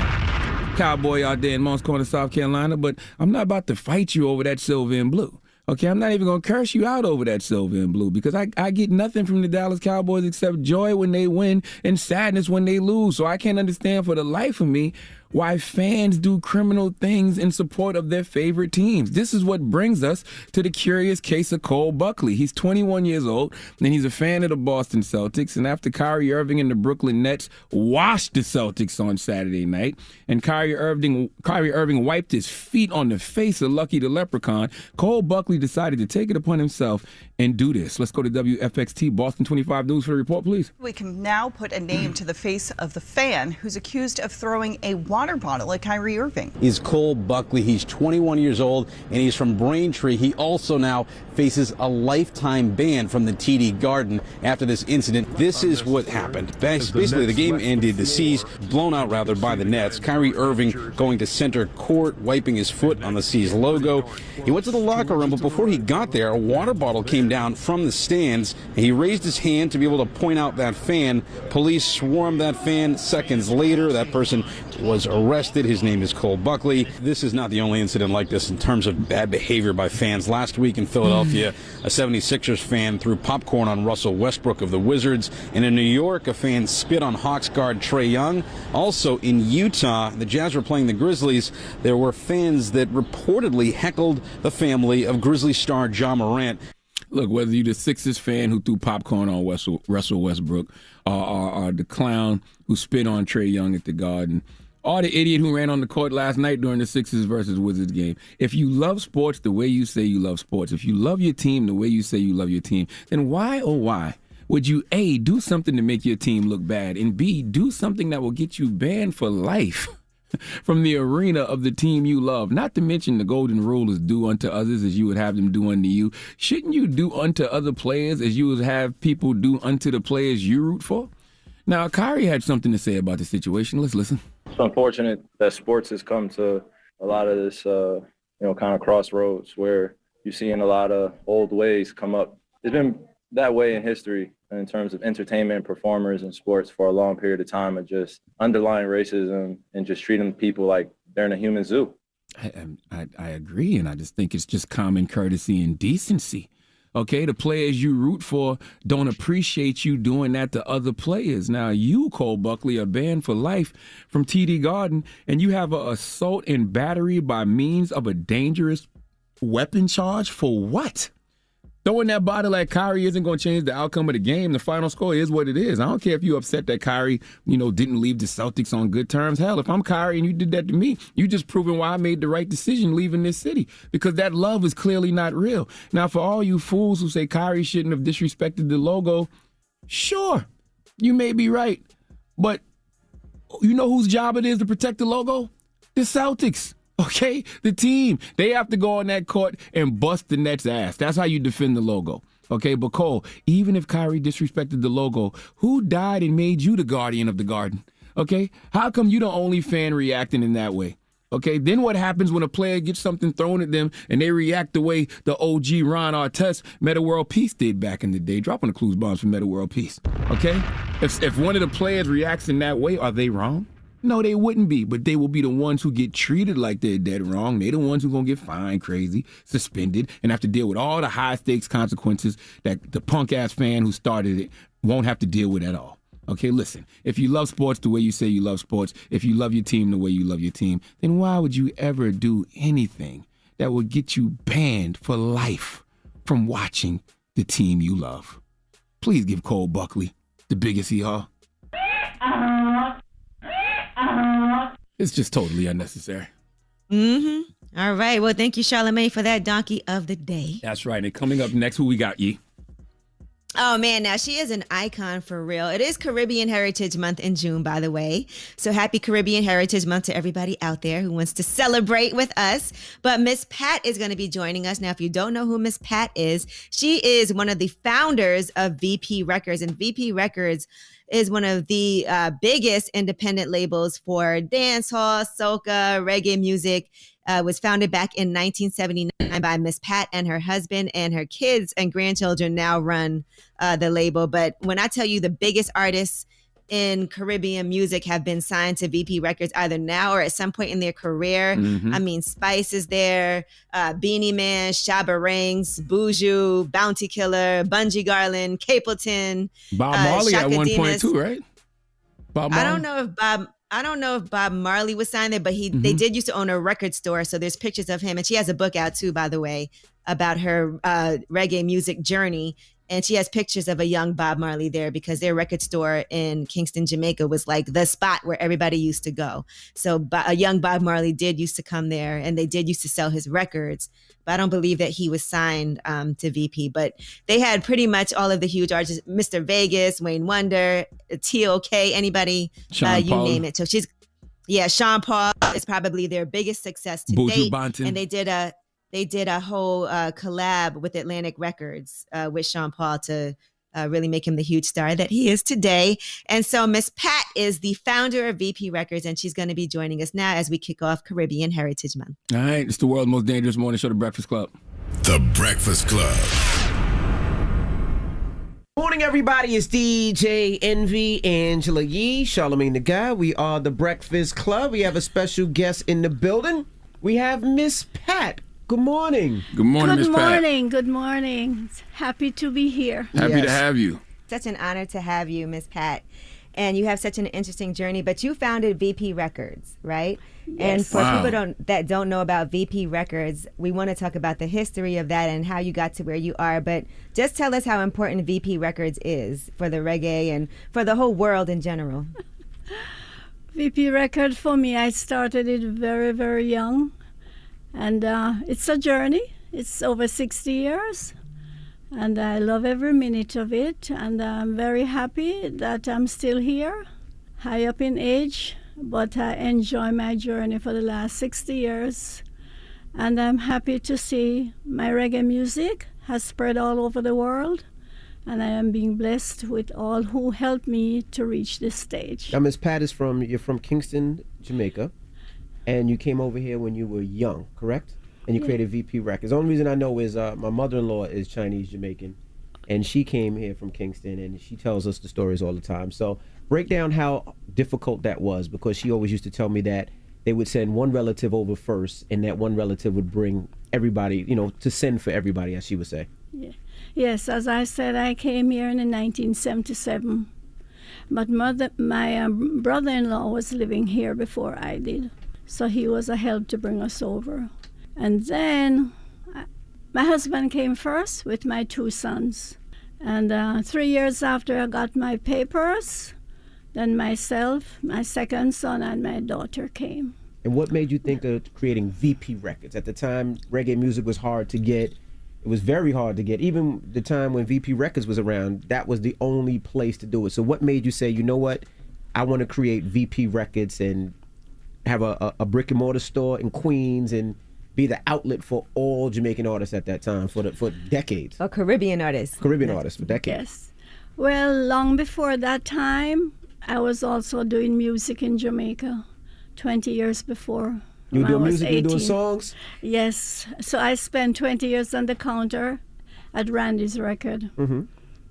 Cowboy out there in Moncks Corner, South Carolina. But I'm not about to fight you over that silver and blue. Okay, I'm not even going to curse you out over that silver and blue because I get nothing from the Dallas Cowboys except joy when they win and sadness when they lose. So I can't understand for the life of me why fans do criminal things in support of their favorite teams. This is what brings us to the curious case of Cole Buckley. He's 21 years old, and he's a fan of the Boston Celtics. And after Kyrie Irving and the Brooklyn Nets washed the Celtics on Saturday night, and Kyrie Irving wiped his feet on the face of Lucky the Leprechaun, Cole Buckley decided to take it upon himself and do this. Let's go to WFXT Boston 25 News for the report, please. We can now put a name to the face of the fan who's accused of throwing a water bottle at Kyrie Irving. He's Cole Buckley. He's 21 years old, and he's from Braintree. He also now faces a lifetime ban from the TD Garden after this incident. This is what happened. Basically, the game ended, the C's blown out rather by the Nets. Kyrie Irving going to center court, wiping his foot on the C's logo. He went to the locker room, but before he got there, a water bottle came down from the stands, and he raised his hand to be able to point out that fan. Police swarmed that fan. Seconds later, that person was arrested. His name is Cole Buckley. This is not the only incident like this in terms of bad behavior by fans. Last week in Philadelphia, a 76ers fan threw popcorn on Russell Westbrook of the Wizards. And in New York, a fan spit on Hawks guard Trae Young. Also in Utah, the Jazz were playing the Grizzlies. There were fans that reportedly heckled the family of Grizzlies star Ja Morant. Look, whether you're the Sixers fan who threw popcorn on Russell Westbrook or the clown who spit on Trae Young at the Garden, or the idiot who ran on the court last night during the Sixers versus Wizards game, if you love sports the way you say you love sports, if you love your team the way you say you love your team, then why, oh why, would you, A, do something to make your team look bad, and B, do something that will get you banned for life from the arena of the team you love? Not to mention the golden rule is do unto others as you would have them do unto you. Shouldn't you do unto other players as you would have people do unto the players you root for? Now, Kyrie had something to say about the situation. Let's listen. It's unfortunate that sports has come to a lot of this, kind of crossroads where you're seeing a lot of old ways come up. It's been that way in history in terms of entertainment, performers, and sports for a long period of time of just underlying racism and just treating people like they're in a human zoo. I agree, and I just think it's just common courtesy and decency. Okay, the players you root for don't appreciate you doing that to other players. Now, you, Cole Buckley, are banned for life from TD Garden, and you have an assault and battery by means of a dangerous weapon charge for what? Throwing that bottle at Kyrie isn't going to change the outcome of the game. The final score is what it is. I don't care if you're upset that Kyrie, didn't leave the Celtics on good terms. Hell, if I'm Kyrie and you did that to me, you just proven why I made the right decision leaving this city, because that love is clearly not real. Now, for all you fools who say Kyrie shouldn't have disrespected the logo, sure, you may be right. But you know whose job it is to protect the logo? The Celtics. Okay, the team, they have to go on that court and bust the Nets' ass. That's how you defend the logo. Okay, but Cole, even if Kyrie disrespected the logo, who died and made you the guardian of the garden? Okay, how come you the only fan reacting in that way? Okay, then what happens when a player gets something thrown at them and they react the way the OG Ron Artest Meta World Peace did back in the day? Dropping the clues bombs for Meta World Peace. Okay, if one of the players reacts in that way, are they wrong? No, they wouldn't be, but they will be the ones who get treated like they're dead wrong. They're the ones who are going to get fined, crazy, suspended, and have to deal with all the high-stakes consequences that the punk-ass fan who started it won't have to deal with at all. Okay, listen, if you love sports the way you say you love sports, if you love your team the way you love your team, then why would you ever do anything that would get you banned for life from watching the team you love? Please give Cole Buckley the biggest hee-haw. It's just totally unnecessary. Mm-hmm. All right. Well, thank you, Charlamagne, for that donkey of the day. That's right. And coming up next, who we got, Yee? Oh, man. Now, she is an icon for real. It is Caribbean Heritage Month in June, by the way. So happy Caribbean Heritage Month to everybody out there who wants to celebrate with us. But Miss Pat is going to be joining us. Now, if you don't know who Miss Pat is, she is one of the founders of VP Records. And VP Records is one of the biggest independent labels for dancehall, soca, reggae music. Was founded back in 1979 by Miss Pat, and her husband and her kids and grandchildren now run the label. But when I tell you the biggest artists in Caribbean music have been signed to VP Records either now or at some point in their career. Mhm. I mean, Spice is there, Beanie Man, Shabba Ranks, Buju, Bounty Killer, Bungie Garland, Capleton, Bob Marley at Shaka one point Demus. too, right? Bob Marley. I don't know if Bob Marley was signed there, but they did used to own a record store. So there's pictures of him. And she has a book out too, by the way, about her reggae music journey. And she has pictures of a young Bob Marley there because their record store in Kingston, Jamaica was like the spot where everybody used to go. So a young Bob Marley did used to come there and they did used to sell his records. But I don't believe that he was signed to VP. But they had pretty much all of the huge artists, Mr. Vegas, Wayne Wonder, T.O.K., anybody, Sean you Paul. name it. So Sean Paul is probably their biggest success to Buju date. Banton. And they did a whole collab with Atlantic Records with Sean Paul to really make him the huge star that he is today. And so Miss Pat is the founder of VP Records, and she's going to be joining us now as we kick off Caribbean Heritage Month. All right, it's the world's most dangerous morning show, The Breakfast Club. The Breakfast Club. Morning, everybody. It's DJ Envy, Angela Yee, Charlamagne the Guy. We are The Breakfast Club. We have a special guest in the building. We have Miss Pat. Good morning. Good morning, Miss Good Pat. morning. Good morning. Happy to be here. Happy to have you. Such an honor to have you, Miss Pat. And you have such an interesting journey, but you founded VP Records, right? And for people that don't know about VP Records, we want to talk about the history of that and how you got to where you are. But just tell us how important VP Records is for the reggae and for the whole world in general. VP Record for me, I started it very, very young. And it's a journey. It's over 60 years. And I love every minute of it. And I'm very happy that I'm still here, high up in age. But I enjoy my journey for the last 60 years. And I'm happy to see my reggae music has spread all over the world. And I am being blessed with all who helped me to reach this stage. Now, Miss Pat you're from Kingston, Jamaica. And you came over here when you were young, correct? And you created VP Records. The only reason I know is my mother-in-law is Chinese Jamaican, and she came here from Kingston, and she tells us the stories all the time. So break down how difficult that was, because she always used to tell me that they would send one relative over first, and that one relative would bring everybody, to send for everybody, as she would say. Yeah. Yes, as I said, I came here in 1977. But my brother-in-law was living here before I did. So he was a help to bring us over. And then my husband came first with my two sons. And 3 years after I got my papers, then myself, my second son, and my daughter came. And what made you think of creating VP Records? At the time, reggae music was hard to get. It was very hard to get. Even the time when VP Records was around, that was the only place to do it. So what made you say, you know what, I want to create VP Records and have a brick and mortar store in Queens and be the outlet for all Jamaican artists at that time for decades. Or Caribbean artists. Caribbean artists for decades. Yes. Well, long before that time, I was also doing music in Jamaica, 20 years before. You were doing music, 18. you were doing songs? Yes. So I spent 20 years on the counter at Randy's record.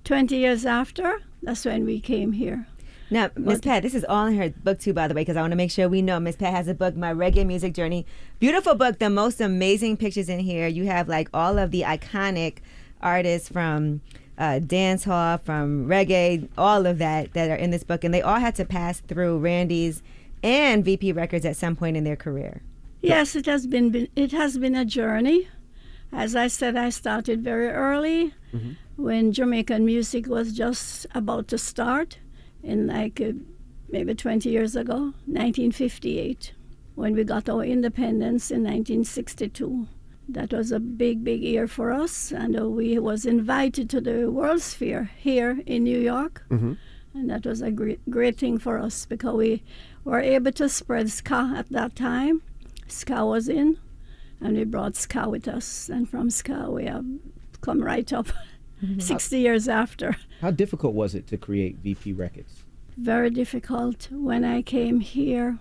20 years after, that's when we came here. Now, Miss Pat, this is all in her book too, by the way, because I want to make sure we know. Miss Pat has a book, My Reggae Music Journey. Beautiful book, the most amazing pictures in here. You have like all of the iconic artists from dance hall, from reggae, all of that are in this book. And they all had to pass through Randy's and VP Records at some point in their career. Yes, it has been a journey. As I said, I started very early when Jamaican music was just about to start. In maybe 20 years ago, 1958, when we got our independence in 1962. That was a big, big year for us, and we was invited to the World Sphere here in New York, and that was a great thing for us because we were able to spread ska at that time. Ska was in, and we brought ska with us, and from ska we have come right up 60 years after. How difficult was it to create VP Records? Very difficult. When I came here,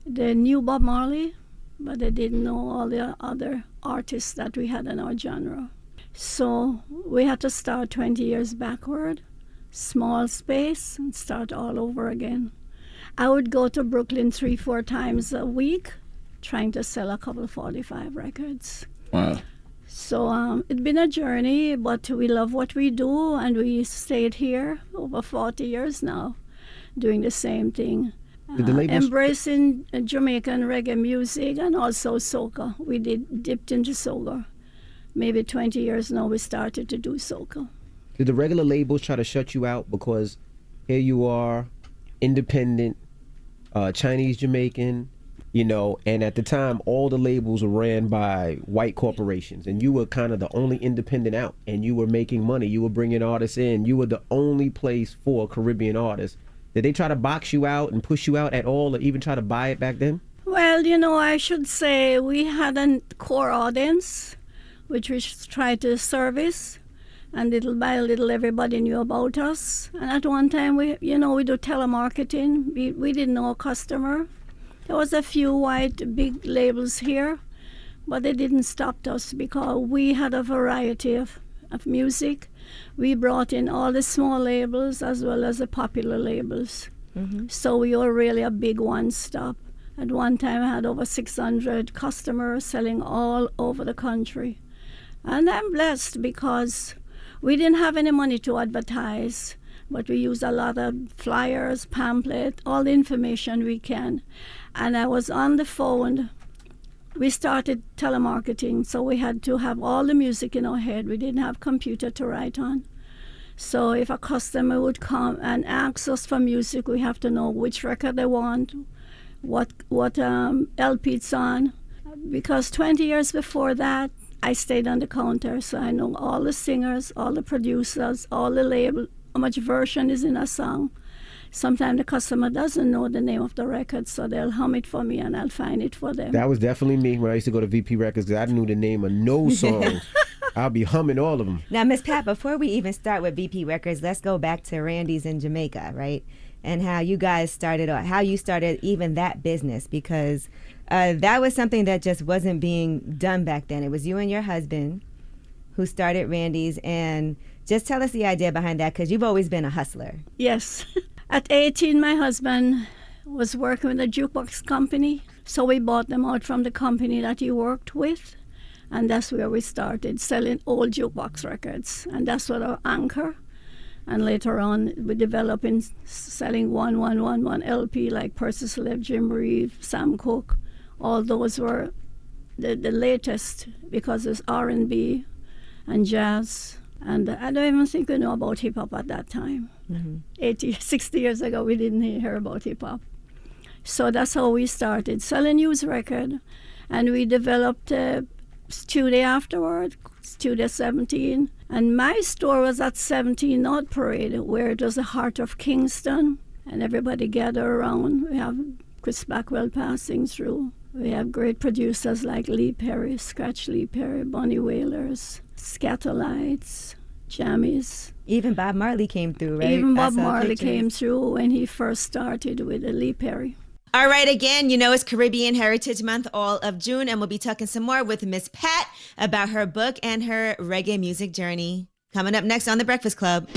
they knew Bob Marley, but they didn't know all the other artists that we had in our genre. So we had to start 20 years backward. small space and start all over again. I would go to Brooklyn 3-4 times a week trying to sell a couple of 45 records. Wow. So it's been a journey, but we love what we do, and we stayed here over 40 years now doing the same thing. Did the labels- Embracing Jamaican reggae music and also soca. We dipped into soca. Maybe 20 years now we started to do soca. Did the regular labels try to shut you out because here you are, independent, Chinese Jamaican, you know, and at the time all the labels were ran by white corporations, and you were kind of the only independent out, and you were making money, you were bringing artists in, you were the only place for Caribbean artists. Did they try to box you out and push you out at all, or even try to buy it back then? Well, you know, I should say we had a core audience, which we tried to service, and little by little everybody knew about us. And at one time, we do telemarketing. We didn't know a customer. There was a few white big labels here, but they didn't stop us because we had a variety of music. We brought in all the small labels as well as the popular labels. Mm-hmm. So we were really a big one-stop. At one time, I had over 600 customers selling all over the country. And I'm blessed because we didn't have any money to advertise, but we used a lot of flyers, pamphlet, all the information we can. And I was on the phone. We started telemarketing, so we had to have all the music in our head. We didn't have computer to write on. So if a customer would come and ask us for music, we have to know which record they want, what LP it's on. Because 20 years before that, I stayed on the counter, so I know all the singers, all the producers, all the label, how much version is in a song. Sometimes the customer doesn't know the name of the record, so they'll hum it for me and I'll find it for them. That was definitely me when I used to go to VP Records, because I knew the name of no songs. I'll be humming all of them. Now, Miss Pat, before we even start with VP Records, let's go back to Randy's in Jamaica, right? And how you guys started, or how you started even that business, because that was something that just wasn't being done back then. It was you and your husband who started Randy's, and just tell us the idea behind that, because you've always been a hustler. Yes. At 18, my husband was working with a jukebox company, so we bought them out from the company that he worked with, and that's where we started selling old jukebox records, and that's what our anchor. And later on, we developed in selling 1111 LP like Percy Slip, Jim Reeve, Sam Cooke. All those were the latest, because it's R&B and jazz. And I don't even think we knew about hip-hop at that time. Mm-hmm. 60 years ago, we didn't hear about hip-hop. So that's how we started, selling used record. And we developed Studio afterward, Studio 17. And my store was at 17 North Parade, where it was the heart of Kingston. And everybody gathered around. We have Chris Blackwell passing through. We have great producers like Lee Perry, Scratch Lee Perry, Bonnie Wailers, Scatterlights, Jammies. Even Bob Marley came through, right? Even Bob Marley came through when he first started with Lee Perry. All right, again, you know it's Caribbean Heritage Month all of June, and we'll be talking some more with Miss Pat about her book and her reggae music journey. Coming up next on The Breakfast Club.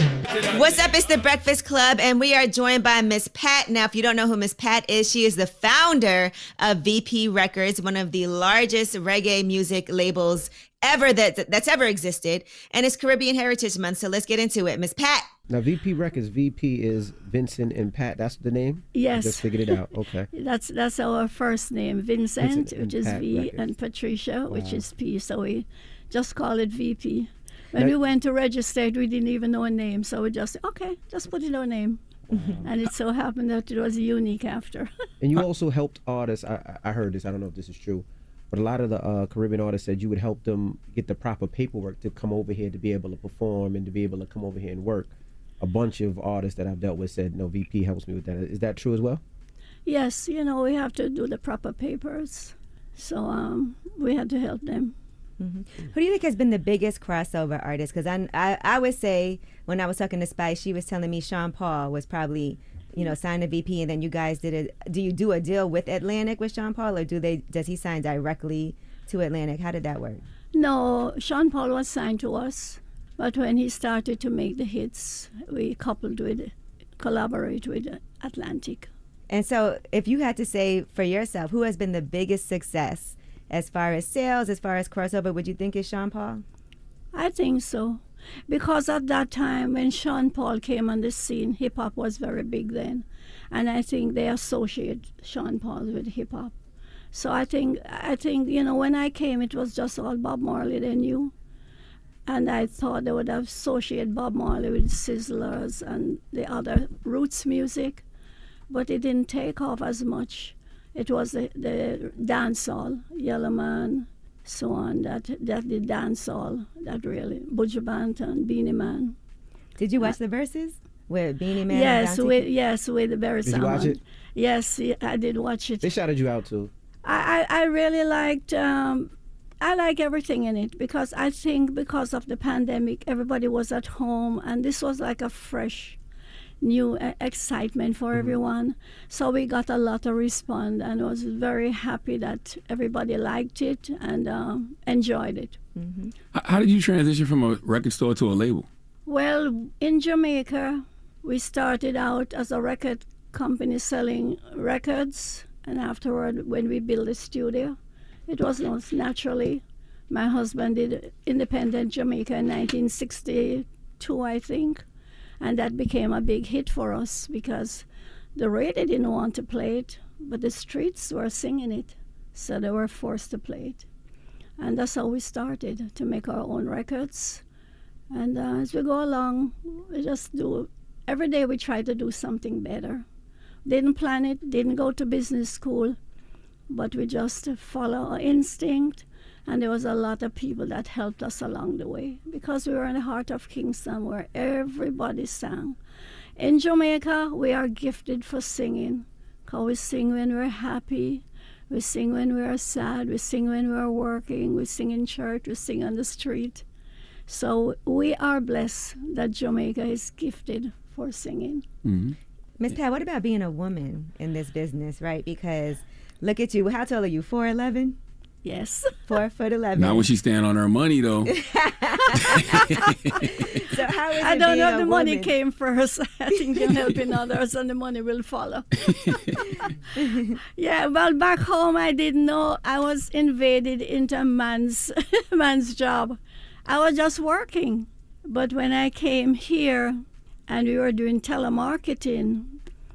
What's up? It's The Breakfast Club, and we are joined by Miss Pat. Now, if you don't know who Miss Pat is, she is the founder of VP Records, one of the largest reggae music labels ever that's ever existed, and it's Caribbean Heritage Month, so let's get into it. Miss Pat. Now, VP Records, VP is Vincent and Pat. That's the name? Yes. I just figured it out. Okay. That's our first name, Vincent, which is Pat V, Records. and Patricia, which is P, so we just call it VP. When we went to register it, we didn't even know a name, so we just, okay, just put in our name. And it so happened that it was unique after. And you also helped artists, I heard this, I don't know if this is true, but a lot of the Caribbean artists said you would help them get the proper paperwork to come over here to be able to perform and to be able to come over here and work. A bunch of artists that I've dealt with said, no, VP helps me with that. Is that true as well? Yes, you know, we have to do the proper papers. So we had to help them. Mm-hmm. Who do you think has been the biggest crossover artist? Because I would say, when I was talking to Spice, she was telling me Sean Paul was probably, signed to VP, and then you guys did it. Do you do a deal with Atlantic with Sean Paul, or does he sign directly to Atlantic? How did that work? No, Sean Paul was signed to us, But when he started to make the hits, we collaborate with Atlantic. And so, if you had to say for yourself, who has been the biggest success as far as sales, as far as crossover, would you think it's Sean Paul? I think so. Because at that time, when Sean Paul came on the scene, hip-hop was very big then. And I think they associate Sean Paul with hip-hop. So I think, when I came, it was just all Bob Marley they knew. And I thought they would associate Bob Marley with Sizzlers and the other roots music. But it didn't take off as much. It was the dancehall, Yellow Man, so on, that the dancehall, that really, Buju Banton, Beanie Man. Did you watch the verses with Beanie Man? Yes, with the very Did you watch it? Yes, I did watch it. They shouted you out too. I really liked, I like everything in it because I think because of the pandemic, everybody was at home and this was like a fresh, new excitement for everyone. So we got a lot of response and I was very happy that everybody liked it and enjoyed it. Mm-hmm. How did you transition from a record store to a label? Well, in Jamaica, we started out as a record company selling records, and afterward, when we built a studio, it was not naturally. My husband did Independent Jamaica in 1962, I think, and that became a big hit for us because the radio didn't want to play it, but the streets were singing it, so they were forced to play it. And that's how we started, to make our own records. And as we go along, we just do, every day we try to do something better. Didn't plan it, didn't go to business school, but we just follow our instinct. And there was a lot of people that helped us along the way because we were in the heart of Kingston where everybody sang. In Jamaica, we are gifted for singing because we sing when we're happy, we sing when we're sad, we sing when we're working, we sing in church, we sing on the street. So we are blessed that Jamaica is gifted for singing. Mm-hmm. Miss Pat, what about being a woman in this business, right? Because look at you. How tall are you? 4'11"? Yes. 4'11". Not when she stand on her money, though. So how is I don't know if the money woman? came first. I think you're helping others and the money will follow. Yeah, well, back home I didn't know I was invaded into man's job. I was just working. But when I came here and we were doing telemarketing,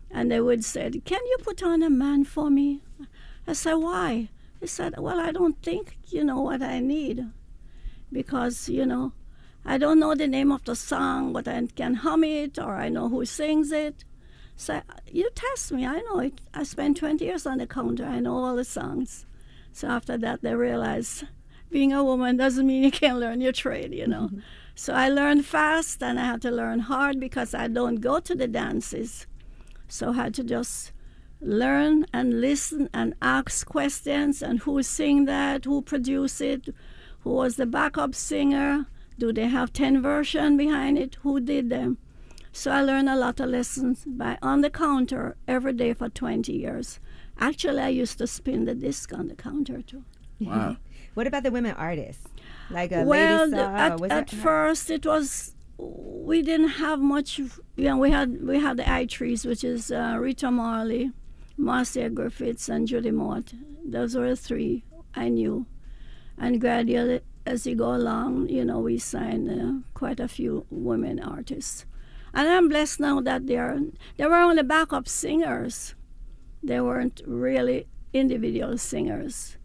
and they would say, "Can you put on a man for me?" I said, "Why?" He said, "Well, I don't think you know what I need because, I don't know the name of the song, but I can hum it or I know who sings it." So you test me, I know it. I spent 20 years on the counter, I know all the songs. So after that, they realized being a woman doesn't mean you can't learn your trade, Mm-hmm. So I learned fast and I had to learn hard because I don't go to the dances. So I had to just learn and listen and ask questions and who sing that, who produced it, who was the backup singer, do they have 10 versions behind it, who did them. So I learned a lot of lessons by on the counter every day for 20 years. Actually, I used to spin the disc on the counter too. Wow. What about the women artists? Like a well, Lady Saw? at first it was, we didn't have much, we had the I-Trees, which is Rita Marley, Marcia Griffiths, and Judy Mott. Those were the three I knew. And gradually, as you go along, we signed quite a few women artists. And I'm blessed now that they were only backup singers. They weren't really individual singers.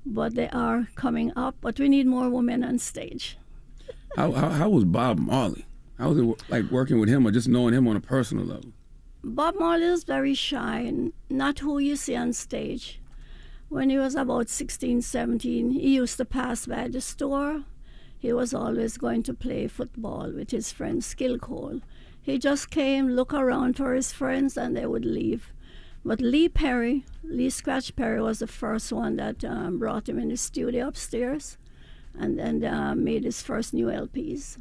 But they are coming up. But we need more women on stage. How was Bob Marley? How was it like working with him or just knowing him on a personal level? Bob Marley is very shy and not who you see on stage. When he was about 16, 17, he used to pass by the store. He was always going to play football with his friend Skill Cole. He just came, look around for his friends, and they would leave. But Lee Scratch Perry was the first one that brought him in the studio upstairs and then made his first new LPs.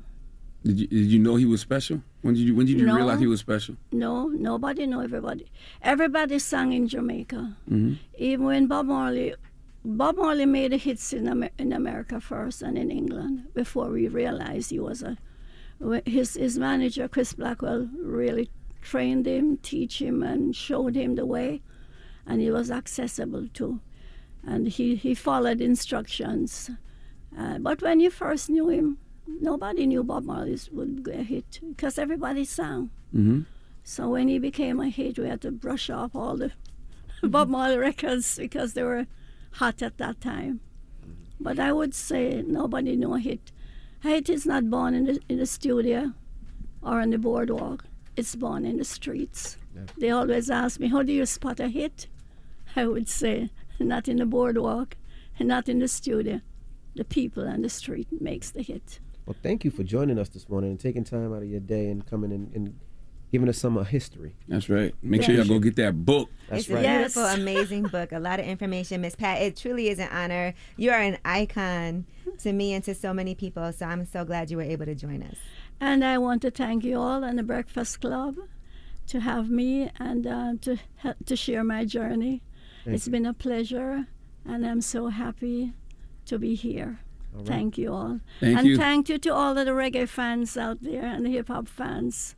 Did you know he was special? When did you realize he was special? No, nobody knew everybody. Everybody sang in Jamaica. Mm-hmm. Even when Bob Marley made the hits in America first and in England before we realized he was His manager, Chris Blackwell, really trained him, teach him, and showed him the way, and he was accessible too. And he followed instructions. But when you first knew him, nobody knew Bob Marley would get a hit because everybody sang. Mm-hmm. So when he became a hit, we had to brush off all the Bob Marley records because they were hot at that time. But I would say nobody knew a hit. A hit is not born in the studio or on the boardwalk. It's born in the streets. Yeah. They always ask me, how do you spot a hit? I would say, not in the boardwalk and not in the studio. The people on the street makes the hit. Well, thank you for joining us this morning and taking time out of your day and coming and giving us some history. That's right. Make sure y'all go get that book. It's a beautiful, amazing book. A lot of information, Miss Pat. It truly is an honor. You are an icon to me and to so many people, so I'm so glad you were able to join us. And I want to thank you all and the Breakfast Club to have me and to share my journey. It's been a pleasure, and I'm so happy to be here. Right. Thank you all. Thank you to all of the reggae fans out there and the hip-hop fans.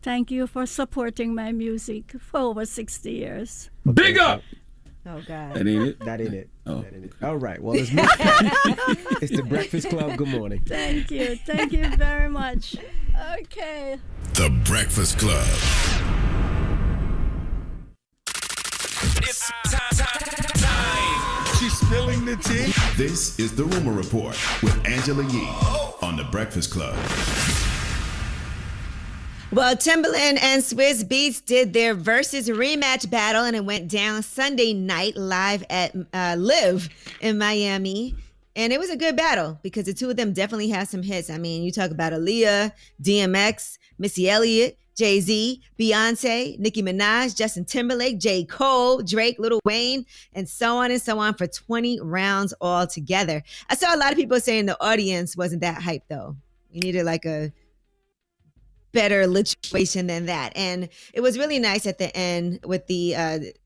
Thank you for supporting my music for over 60 years. Big up! Oh, God. That ain't it? That ain't it. Oh. That ain't it. All right. Well, it's it's the Breakfast Club. Good morning. Thank you. Thank you very much. Okay. The Breakfast Club. It's time. She's spilling the tea. This is the Rumor Report with Angela Yee on the Breakfast Club. Well, Timbaland and Swizz Beatz did their versus rematch battle, and it went down Sunday night live at Live in Miami. And it was a good battle because the two of them definitely have some hits. I mean, you talk about Aaliyah, DMX, Missy Elliott, Jay-Z, Beyonce, Nicki Minaj, Justin Timberlake, J. Cole, Drake, Lil Wayne, and so on for 20 rounds all together. I saw a lot of people saying the audience wasn't that hyped, though. You needed like a better situation than that. And it was really nice at the end with the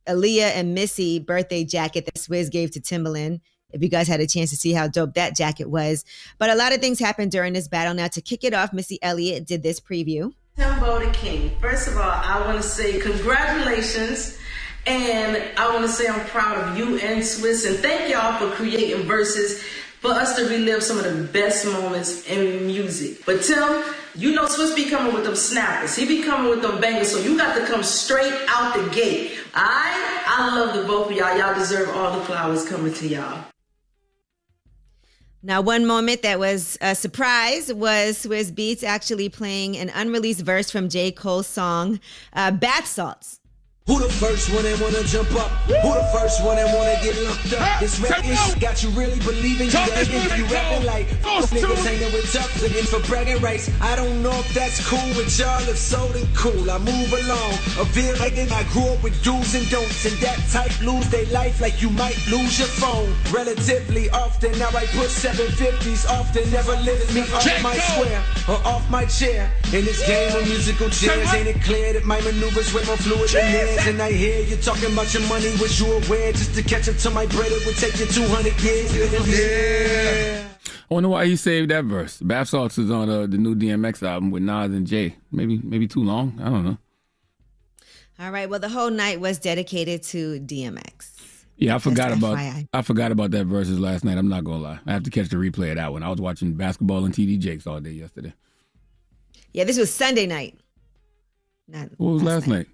Aaliyah and Missy birthday jacket that Swizz gave to Timbaland. If you guys had a chance to see how dope that jacket was. But a lot of things happened during this battle. Now, to kick it off, Missy Elliott did this preview. Timbo the King. First of all, I want to say congratulations. And I want to say I'm proud of you and Swizz. And thank y'all for creating verses for us to relive some of the best moments in music. But Tim, you know Swizz be coming with them snappers. He be coming with them bangers. So you got to come straight out the gate. I love the both of y'all. Y'all deserve all the flowers coming to y'all. Now, one moment that was a surprise was Swizz Beatz actually playing an unreleased verse from J. Cole's song, Bath Salts. Who the first one that wanna jump up? Who the first one that wanna get lumped up? This rap ish got you really believing you that if you rapping like niggas hanging with tough looking for bragging rights. I don't know if that's cool with y'all, if so then cool. I move along, a veil like I grew up with do's and don'ts, and that type lose their life like you might lose your phone. Relatively often, now I put 750s often, never lift me off my square or off my chair. In this game of musical chairs, ain't it clear that my maneuvers way more fluid than theirs? And I hear you talking about your money. Was you aware just to catch up to my bread it would take you 200 years? Yeah. I wonder why he saved that verse. Bath Salts is on the new DMX album with Nas and Jay. Maybe too long. I don't know. All right. Well, the whole night was dedicated to DMX. Yeah, I forgot about that verses last night. I'm not gonna lie. I have to catch the replay of that one. I was watching basketball and TD Jakes all day yesterday. Yeah, this was Sunday night. What was last night?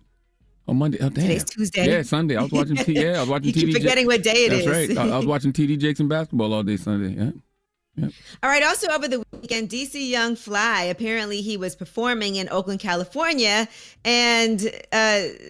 Oh, Monday. Oh, damn. Today's Tuesday. Yeah, Sunday. I was watching I was watching you TD keep forgetting what day it is. That's right. I was watching TD Jakes and basketball all day Sunday. Yeah. Yep. All right. Also over the weekend, DC Young Fly, apparently he was performing in Oakland, California, and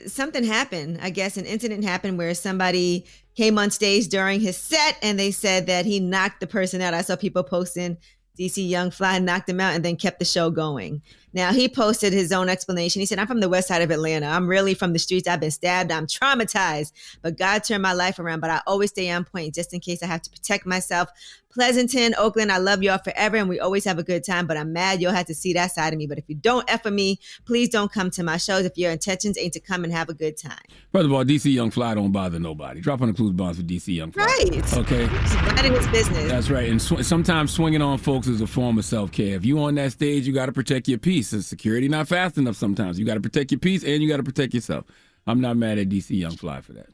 something happened. I guess an incident happened where somebody came on stage during his set and they said that he knocked the person out. I saw people posting DC Young Fly knocked him out and then kept the show going. Now, he posted his own explanation. He said, I'm from the west side of Atlanta. I'm really from the streets. I've been stabbed. I'm traumatized. But God turned my life around. But I always stay on point just in case I have to protect myself. Pleasanton, Oakland, I love y'all forever. And we always have a good time. But I'm mad you'll have to see that side of me. But if you don't F with me, please don't come to my shows if your intentions ain't to come and have a good time. First of all, DC Young Fly don't bother nobody. Drop on the clues bonds for DC Young Fly. Right. Okay. He's minding his business. That's right. And sometimes swinging on folks is a form of self-care. If you on that stage, you got to protect your peace. The security not fast enough sometimes. You got to protect your peace and you got to protect yourself. I'm not mad at DC Young Fly for that.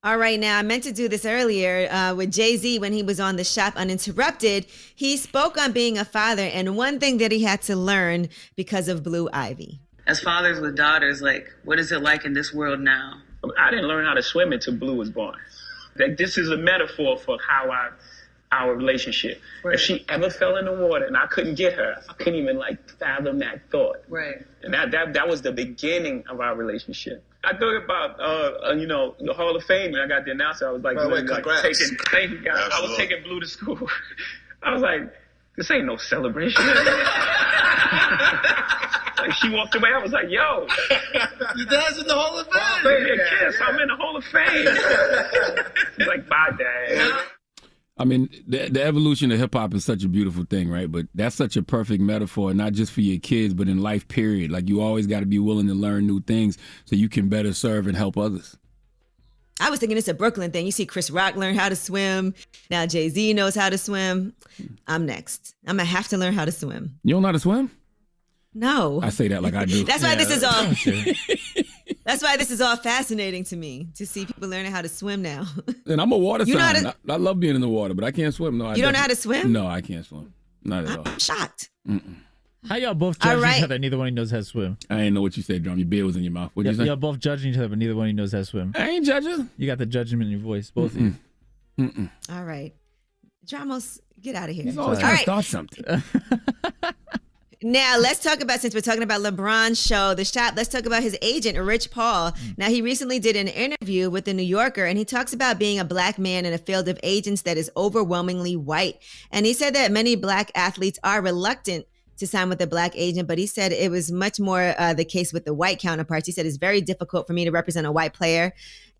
All right, now I meant to do this earlier with Jay-Z when he was on the Shop Uninterrupted. He spoke on being a father and one thing that he had to learn because of Blue Ivy. As fathers with daughters, like, what is it like in this world now? I didn't learn how to swim until Blue was born. Like, this is a metaphor for our relationship. Right. If she ever fell in the water and I couldn't get her, I couldn't even fathom that thought. Right. And that was the beginning of our relationship. I thought about the Hall of Fame, and I got the announcer. I was like, thank you guys. I was taking Blue to school. I was like, this ain't no celebration. Like, she walked away. I was like, yo, your dad's in the Hall of Fame. Baby, a kiss. I'm in the Hall of Fame. She's like, bye, Dad. I mean, the evolution of hip-hop is such a beautiful thing, right? But that's such a perfect metaphor, not just for your kids, but in life, period. Like, you always got to be willing to learn new things so you can better serve and help others. I was thinking it's a Brooklyn thing. You see Chris Rock learn how to swim. Now Jay-Z knows how to swim. I'm next. I'm going to have to learn how to swim. You don't know how to swim? No. I say that like I do. That's why this is all... That's why this is all fascinating to me, to see people learning how to swim now. And I'm a water You know sign. I love being in the water, but I can't swim. No, You don't know how to swim? No, I can't swim. Not at all. I'm shocked. Mm-mm. How y'all both judging each other? Neither one of you knows how to swim. I ain't know what you said, Drum. Your beer was in your mouth. What'd you say? Y'all both judging each other, but neither one of you knows how to swim. I ain't judging. You got the judgment in your voice, both of you. All right. Dramos, get out of here. He's always trying to start something. Now, let's talk about, since we're talking about LeBron's show, The Shop, let's talk about his agent, Rich Paul. Now, he recently did an interview with The New Yorker, and he talks about being a black man in a field of agents that is overwhelmingly white. And he said that many black athletes are reluctant to sign with a black agent, but he said it was much more the case with the white counterparts. He said it's very difficult for me to represent a white player.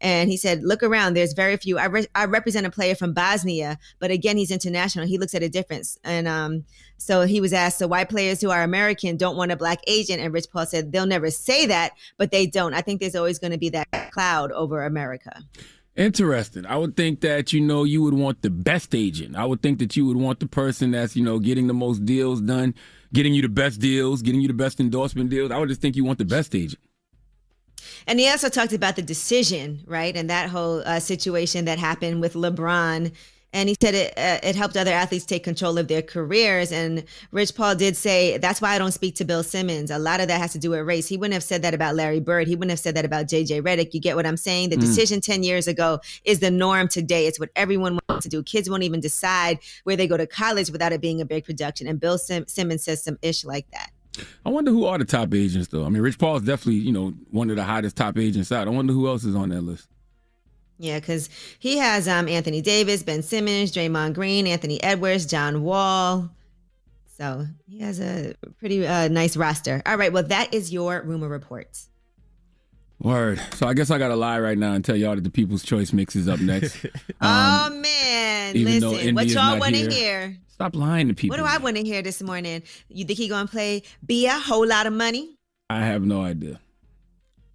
And he said, look around, there's very few. I represent a player from Bosnia, but again, he's international. He looks at a difference. And so he was asked, so white players who are American don't want a black agent? And Rich Paul said, they'll never say that, but they don't. I think there's always going to be that cloud over America. Interesting. I would think that, you would want the best agent. I would think that you would want the person that's, getting the most deals done, getting you the best deals, getting you the best endorsement deals. I would just think you want the best agent. And he also talked about the decision, right? And that whole situation that happened with LeBron. And he said it helped other athletes take control of their careers. And Rich Paul did say, that's why I don't speak to Bill Simmons. A lot of that has to do with race. He wouldn't have said that about Larry Bird. He wouldn't have said that about J.J. Redick. You get what I'm saying? The decision 10 years ago is the norm today. It's what everyone wants to do. Kids won't even decide where they go to college without it being a big production. And Bill Simmons says some ish like that. I wonder who are the top agents, though. I mean, Rich Paul's definitely, one of the hottest top agents out. I wonder who else is on that list. Yeah, because he has Anthony Davis, Ben Simmons, Draymond Green, Anthony Edwards, John Wall. So he has a pretty nice roster. All right, well, that is your rumor report. Word. So I guess I got to lie right now and tell y'all that the People's Choice Mix is up next. Oh, man. Listen, what y'all want to hear? Stop lying to people. What do I want to hear this morning? You think he going to play Be a Whole Lot of Money? I have no idea.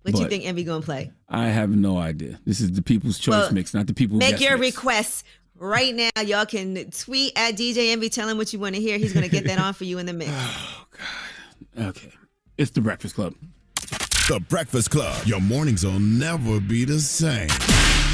What you think Envy going to play? I have no idea. This is the People's Choice Mix, not the People's Make your mix. requests right now. Y'all can tweet at DJ Envy, tell him what you want to hear. He's going to get that on for you in the mix. Oh, God. Okay. It's The Breakfast Club. The Breakfast Club. Your mornings will never be the same.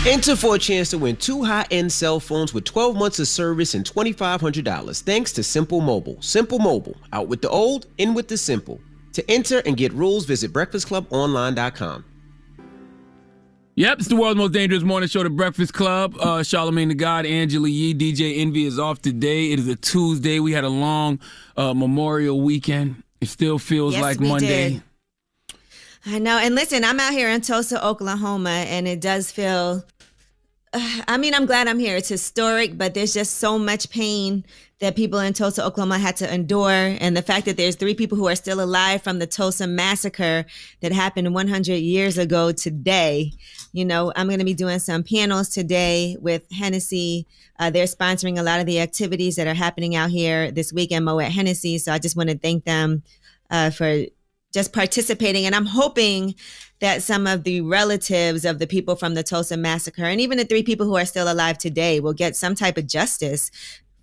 Enter for a chance to win 2 high-end cell phones with 12 months of service and $2,500 thanks to Simple Mobile. Simple Mobile. Out with the old, in with the simple. To enter and get rules, visit breakfastclubonline.com. Yep, it's the world's most dangerous morning show, The Breakfast Club. Charlamagne the God, Angela Yee, DJ Envy is off today. It is a Tuesday. We had a long Memorial weekend. It still feels like Monday. Did. I know. And listen, I'm out here in Tulsa, Oklahoma, and it does feel I mean, I'm glad I'm here. It's historic, but there's just so much pain that people in Tulsa, Oklahoma had to endure. And the fact that there's 3 people who are still alive from the Tulsa Massacre that happened 100 years ago today. You know, I'm going to be doing some panels today with Hennessy. They're sponsoring a lot of the activities that are happening out here this weekend, Mo at Hennessy. So I just want to thank them for just participating. And I'm hoping that some of the relatives of the people from the Tulsa Massacre and even the 3 people who are still alive today will get some type of justice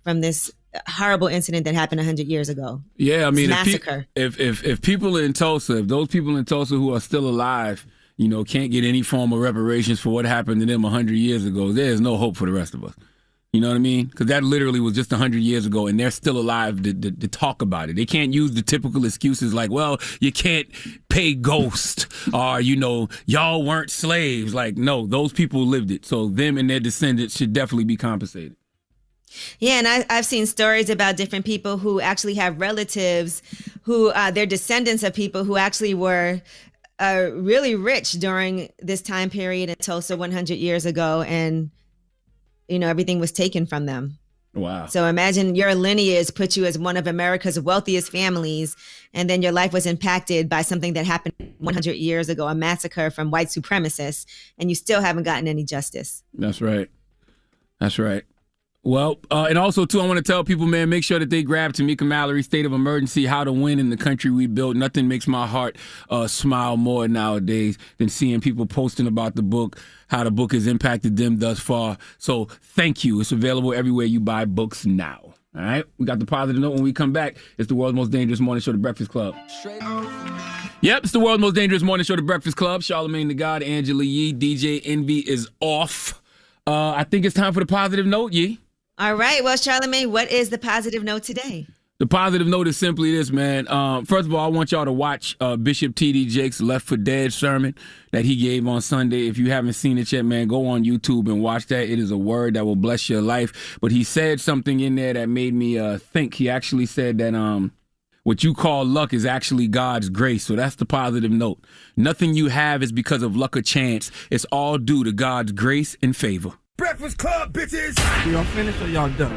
from this horrible incident that happened 100 years ago. Yeah, I mean, massacre. If people in Tulsa, if those people in Tulsa who are still alive, you know, can't get any form of reparations for what happened to them 100 years ago, there's no hope for the rest of us. You know what I mean? Because that literally was just 100 years ago, and they're still alive to talk about it. They can't use the typical excuses like, well, you can't pay ghost, or, you know, y'all weren't slaves. Like, no, those people lived it. So them and their descendants should definitely be compensated. Yeah, and I've seen stories about different people who actually have relatives who they're descendants of people who actually were really rich during this time period in Tulsa 100 years ago, and you know, everything was taken from them. Wow. So imagine your lineage put you as one of America's wealthiest families, and then your life was impacted by something that happened 100 years ago, a massacre from white supremacists, and you still haven't gotten any justice. That's right. That's right. Well, and also, too, I want to tell people, man, make sure that they grab Tamika Mallory's State of Emergency, How to Win in the Country We Built. Nothing makes my heart smile more nowadays than seeing people posting about the book, how the book has impacted them thus far. So thank you. It's available everywhere you buy books now. All right? We got the positive note when we come back. It's the world's most dangerous morning show, The Breakfast Club. Yep, it's the world's most dangerous morning show, The Breakfast Club. Charlamagne the God, Angela Yee, DJ Envy is off. I think it's time for the positive note, Yee. All right. Well, Charlamagne, what is the positive note today? The positive note is simply this, man. First of all, I want y'all to watch Bishop T.D. Jakes' Left for Dead sermon that he gave on Sunday. If you haven't seen it yet, man, go on YouTube and watch that. It is a word that will bless your life. But he said something in there that made me think. He actually said that what you call luck is actually God's grace. So that's the positive note. Nothing you have is because of luck or chance. It's all due to God's grace and favor. Breakfast Club, bitches! Y'all finished or y'all done?